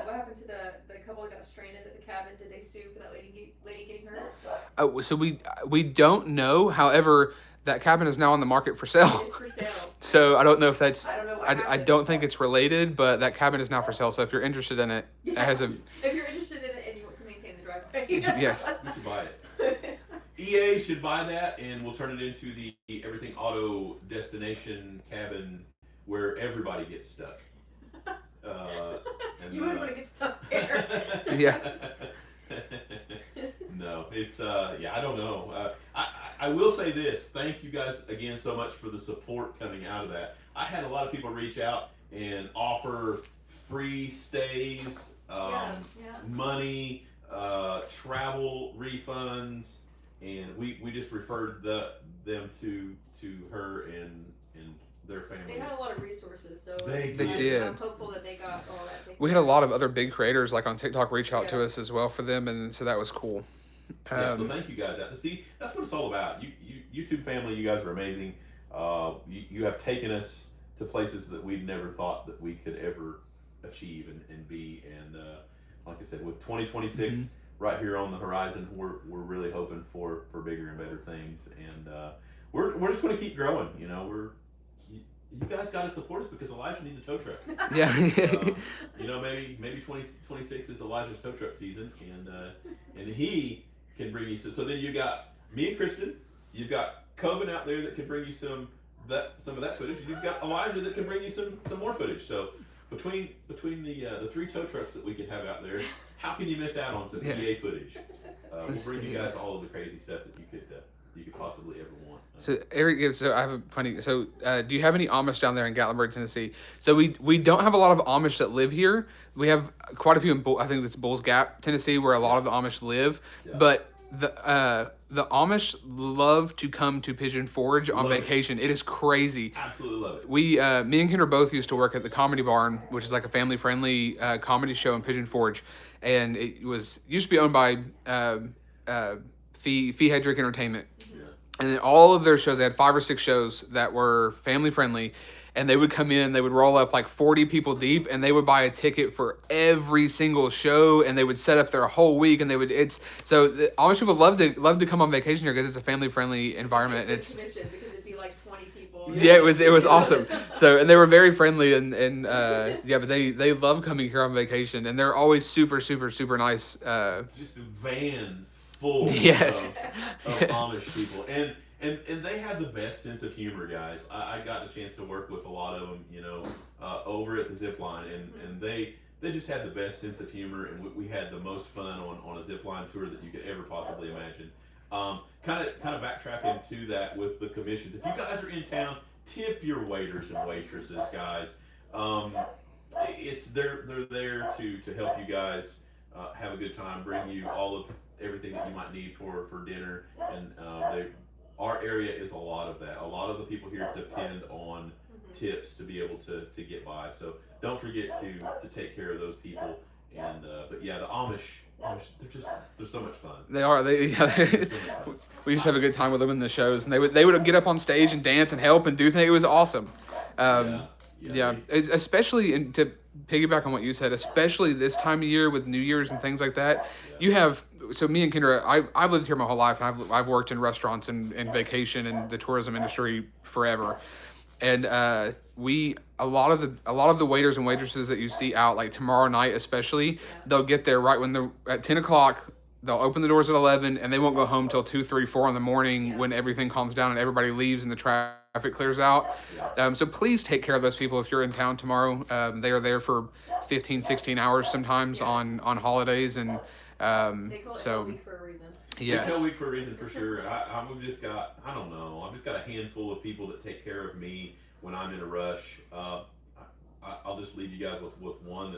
What happened to the couple that got stranded at the cabin? Did they sue for that lady getting hurt? Oh, so we don't know. However, that cabin is now on the market for sale. It's for sale. So I don't know if that's. I don't know what I happened. don't think it's related, but that cabin is now for sale. So if you're interested in it, it has a. If you're interested in it and you want to maintain the driveway. Yes. You should buy it. EA should buy that, and we'll turn it into the Everything Auto destination cabin where everybody gets stuck. You wouldn't want to get stuck there. Yeah. No, it's I don't know. I will say this. Thank you guys again so much for the support coming out of that. I had a lot of people reach out and offer free stays, Yeah. money, travel refunds, and we just referred them to her and their family. They had a lot of resources, so They did. I'm hopeful that they got all that taken We had a lot of other big creators like on TikTok reach out to Yeah. us as well for them, and so that was cool. Yeah, so thank you guys. See, that's what it's all about. You YouTube family, you guys are amazing. You have taken us to places that we never thought that we could ever achieve and be. And like I said, with 2026 right here on the horizon, we're really hoping for bigger and better things. And we're just going to keep growing. You guys got to support us because Elijah needs a tow truck. Yeah. Maybe 2026 is Elijah's tow truck season, and he can bring you so then you got me and Kristen, you've got Coven out there that can bring you some of that footage, and you've got Elijah that can bring you some more footage. So between the three tow trucks that we can have out there, how can you miss out on some EA footage? We'll bring you guys all of the crazy stuff that you could possibly ever want. So Eric, so I have a funny. So do you have any Amish down there in Gatlinburg, Tennessee? So we don't have a lot of Amish that live here. We have quite a few in I think it's Bulls Gap, Tennessee, where a lot of the Amish live. Yeah. But the Amish love to come to Pigeon Forge on Love it. vacation. It is crazy. Absolutely love it. Me and Kendra both used to work at the Comedy Barn, which is like a family-friendly comedy show in Pigeon Forge, and it used to be owned by Fee Hedrick Entertainment. Yeah. And then all of their shows, they had 5 or 6 shows that were family-friendly, and they would come in, they would roll up like 40 people deep, and they would buy a ticket for every single show, and they would set up their whole week, and so the Amish people love to come on vacation here because it's a family-friendly environment. And it's commission because it'd be like 20 people. yeah, it was awesome. So, and they were very friendly, and but they love coming here on vacation, and they're always super, super, super nice. Just a van full Yes. of Amish people. And and they have the best sense of humor, guys. I got the chance to work with a lot of them, over at the zip line, and they just had the best sense of humor, and we had the most fun on a zip line tour that you could ever possibly imagine. Kind of backtracking to that with the commissions. If you guys are in town, tip your waiters and waitresses, guys. Um, they're there to help you guys have a good time, bring you all of everything that you might need for dinner, and our area is a lot of that. A lot of the people here depend on tips to be able to get by. So don't forget to take care of those people. And but yeah, the Amish, they're so much fun. They are. We used to have a good time with them in the shows, and they would get up on stage and dance and help and do things. It was awesome. Especially to piggyback on what you said, especially this time of year with New Year's and things like that. You have me and Kendra. I've lived here my whole life, and I've worked in restaurants and vacation and the tourism industry forever. And a lot of the waiters and waitresses that you see out, like tomorrow night especially, they'll get there right when they're at 10 o'clock. They'll open the doors at 11, and they won't go home till 2, 3, 4 in the morning when everything calms down and everybody leaves and the traffic clears out. So please take care of those people if you're in town tomorrow. They are there for 15, 16 hours sometimes on holidays, and They call it Hell Week for a reason. yes. It's Hell Week for a reason, for sure. I've just got a handful of people that take care of me when I'm in a rush. I'll just leave you guys with one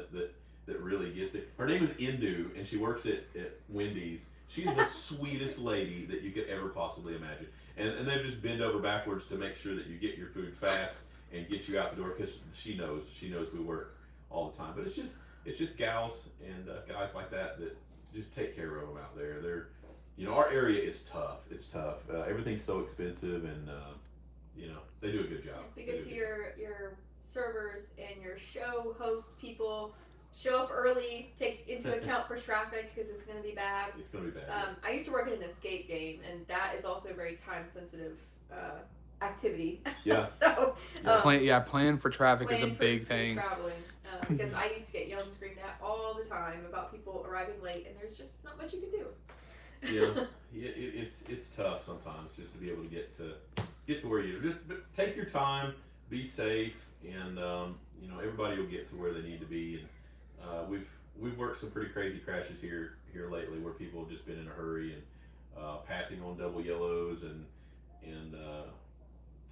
that really gets it. Her name is Indu, and she works at Wendy's. She's the sweetest lady that you could ever possibly imagine. And they just bend over backwards to make sure that you get your food fast and get you out the door, because she knows we work all the time. But it's just gals and guys like that just take care of them out there. Our area is tough. It's tough. Everything's so expensive, and they do a good job. Be good to your servers and your show host people. Show up early. Take into account for traffic, because it's going to be bad. It's going to be bad. I used to work in an escape game, and that is also a very time sensitive activity. Yeah. So Plan for traffic is a big thing. Traveling, because I used to get yelled and screamed at all the time about people arriving late, and there's just not much you can do. It's tough sometimes just to be able to get to where but take your time, be safe, and everybody will get to where they need to be. And we've worked some pretty crazy crashes here lately, where people have just been in a hurry and passing on double yellows, and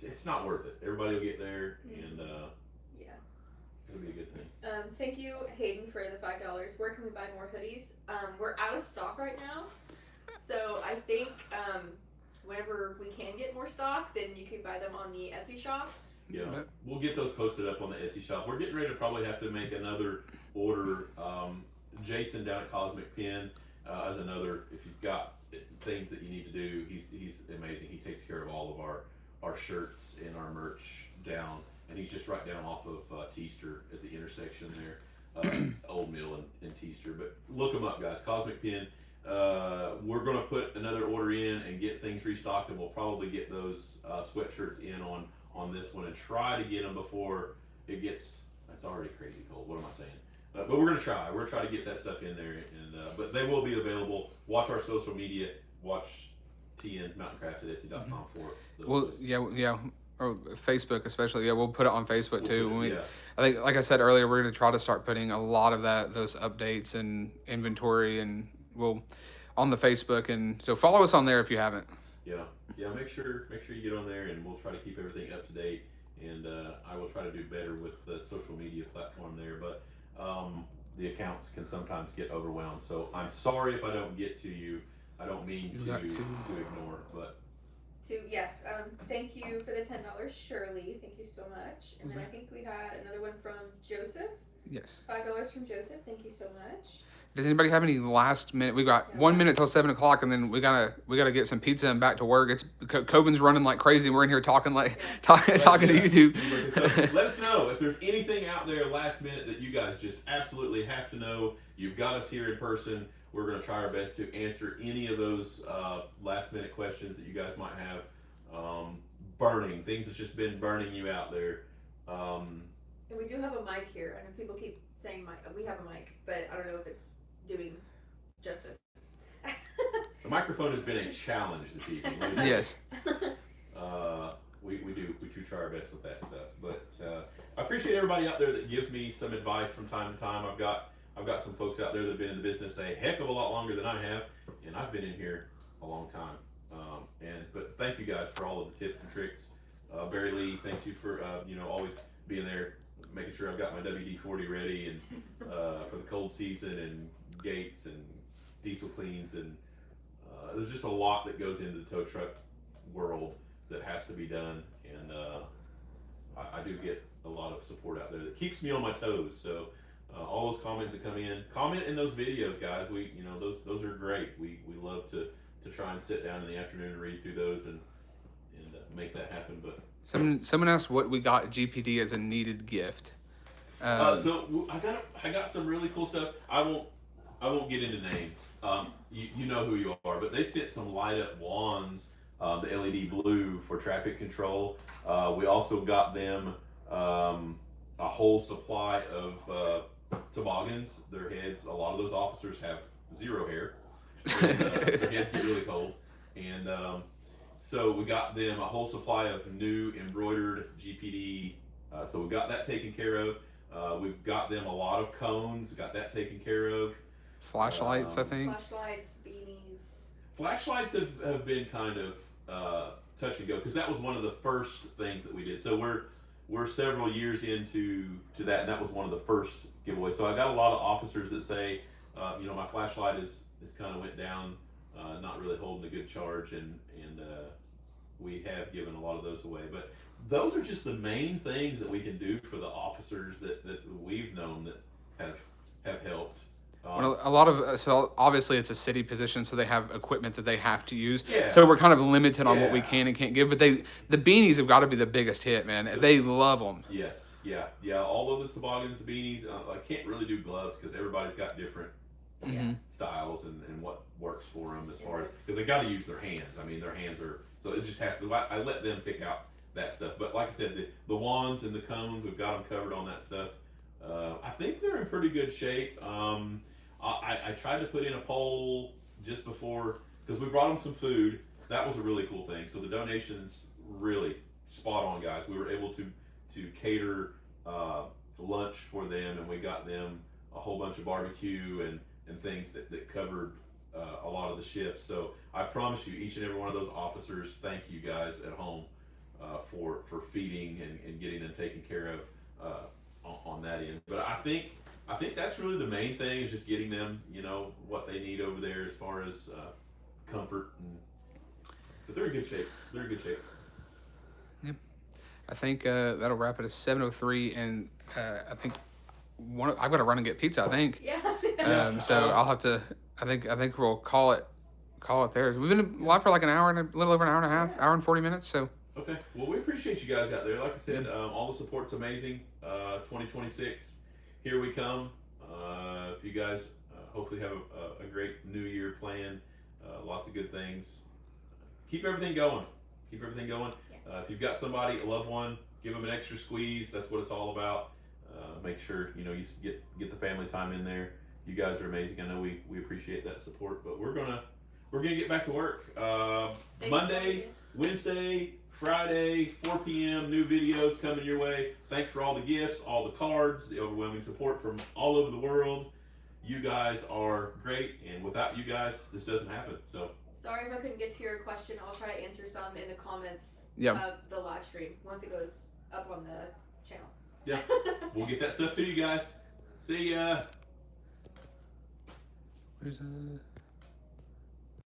it's not worth it. Everybody will get there, and it'll be a good thing. Thank you, Hayden, for the $5. Where can we buy more hoodies? We're out of stock right now, so I think whenever we can get more stock, then you can buy them on the Etsy shop. Yeah, we'll get those posted up on the Etsy shop. We're getting ready to probably have to make another order. Jason down at Cosmic Pen as another. If you've got things that you need to do, he's amazing. He takes care of all of our shirts and our merch down, and he's just right down off of Teaster at the intersection there, Old Mill and Teaster. But look him up, guys. Cosmic Pen. We're going to put another order in and get things restocked, and we'll probably get those sweatshirts in on this one and try to get them before it gets. It's already crazy cold. What am I saying? But we're going to try. We're going to try to get that stuff in there, and but they will be available. Watch our social media. Watch tnmountaincrafts@etsy.com for. Well, yeah. Or Facebook especially. Yeah, we'll put it on Facebook too. I think, like I said earlier, we're going to try to start putting a lot of those updates and inventory, and we'll on the Facebook, and so follow us on there if you haven't. Yeah. Make sure you get on there, and we'll try to keep everything up to date. And I will try to do better with the social media platform there, but the accounts can sometimes get overwhelmed. So I'm sorry if I don't get to you. I don't mean to ignore, but. Yes, thank you for the $10, Shirley. Thank you so much. And then I think we had another one from Joseph. Yes. $5 from Joseph. Thank you so much. Does anybody have any last minute? We got 1 minute till 7 o'clock, and then we gotta get some pizza and back to work. It's Coven's running like crazy. We're in here talking talking to YouTube. So let us know if there's anything out there last minute that you guys just absolutely have to know. You've got us here in person. We're going to try our best to answer any of those last minute questions that you guys might have. Burning things that's just been burning you out there. And we do have a mic here. I know people keep saying mic. We have a mic, but I don't know if it's doing justice. microphone has been a challenge this evening. Yes. We do try our best with that stuff. But I appreciate everybody out there that gives me some advice from time to time. I've got some folks out there that have been in the business a heck of a lot longer than I have, and I've been in here a long time. But thank you guys for all of the tips and tricks. Barry Lee, thanks you for always being there, making sure I've got my WD-40 ready and for the cold season, and gates and diesel cleans, and there's just a lot that goes into the tow truck world that has to be done, and I do get a lot of support out there that keeps me on my toes. So all those comments that come in, comment in those videos, guys. Those are great. We love to try and sit down in the afternoon and read through those and make that happen. But Someone asked what we got GPD as a needed gift. So I got some really cool stuff. I won't get into names. You know who you are, but they sent some light up wands, the LED blue for traffic control. We also got them a whole supply of toboggans. Their heads, a lot of those officers have zero hair. And, their heads get really cold, and so we got them a whole supply of new embroidered GPD. So we got that taken care of. We've got them a lot of cones. Got that taken care of. Flashlights, I think. Flashlights, beanies. Flashlights have been kind of touch and go, because that was one of the first things that we did. So we're several years into that, and that was one of the first giveaways. So I got a lot of officers that say, my flashlight is kind of went down, not really holding a good charge, and we have given a lot of those away. But those are just the main things that we can do for the officers that we've known that have helped. A lot of so obviously it's a city position, so they have equipment that they have to use. Yeah. So we're kind of limited on what we Yeah. can and can't give. But the beanies have got to be the biggest hit, man. They love them. Yes, yeah. All of the toboggans, the beanies. I can't really do gloves because everybody's got different Mm-hmm. styles and what works for them as far as, because they got to use their hands. I mean, their hands are, so it just has to. I let them pick out that stuff. But like I said, the wands and the cones, we've got them covered on that stuff. I think they're in pretty good shape. I tried to put in a poll just before, because we brought them some food. That was a really cool thing. So the donations really spot on, guys. We were able to cater lunch for them, and we got them a whole bunch of barbecue and things that covered a lot of the shifts. So I promise you, each and every one of those officers, thank you guys at home for feeding and getting them taken care of on that end. But I think that's really the main thing, is just getting them, what they need over there as far as comfort. But they're in good shape. Yep. I think that'll wrap it at 7:03, and I think I've got to run and get pizza. I think. Yeah. So I'll have to. I think we'll call it there. We've been live for like an hour and a little over an hour and a half, hour and 40 minutes. So. Okay. Well, we appreciate you guys out there. Like I said, all the support's amazing. 2026, here we come. If you guys hopefully have a great new year planned, lots of good things. Keep everything going. Yes. If you've got somebody, a loved one, give them an extra squeeze. That's what it's all about. Make sure you get the family time in there. You guys are amazing. I know we appreciate that support. But we're gonna get back to work. Monday, Wednesday, Friday, 4 p.m. New videos coming your way. Thanks for all the gifts, all the cards, the overwhelming support from all over the world. You guys are great, and without you guys, this doesn't happen. So Sorry if I couldn't get to your question. I'll try to answer some in the comments Yep. of the live stream once it goes up on the channel. yeah, we'll get that stuff to you guys. See ya. Where's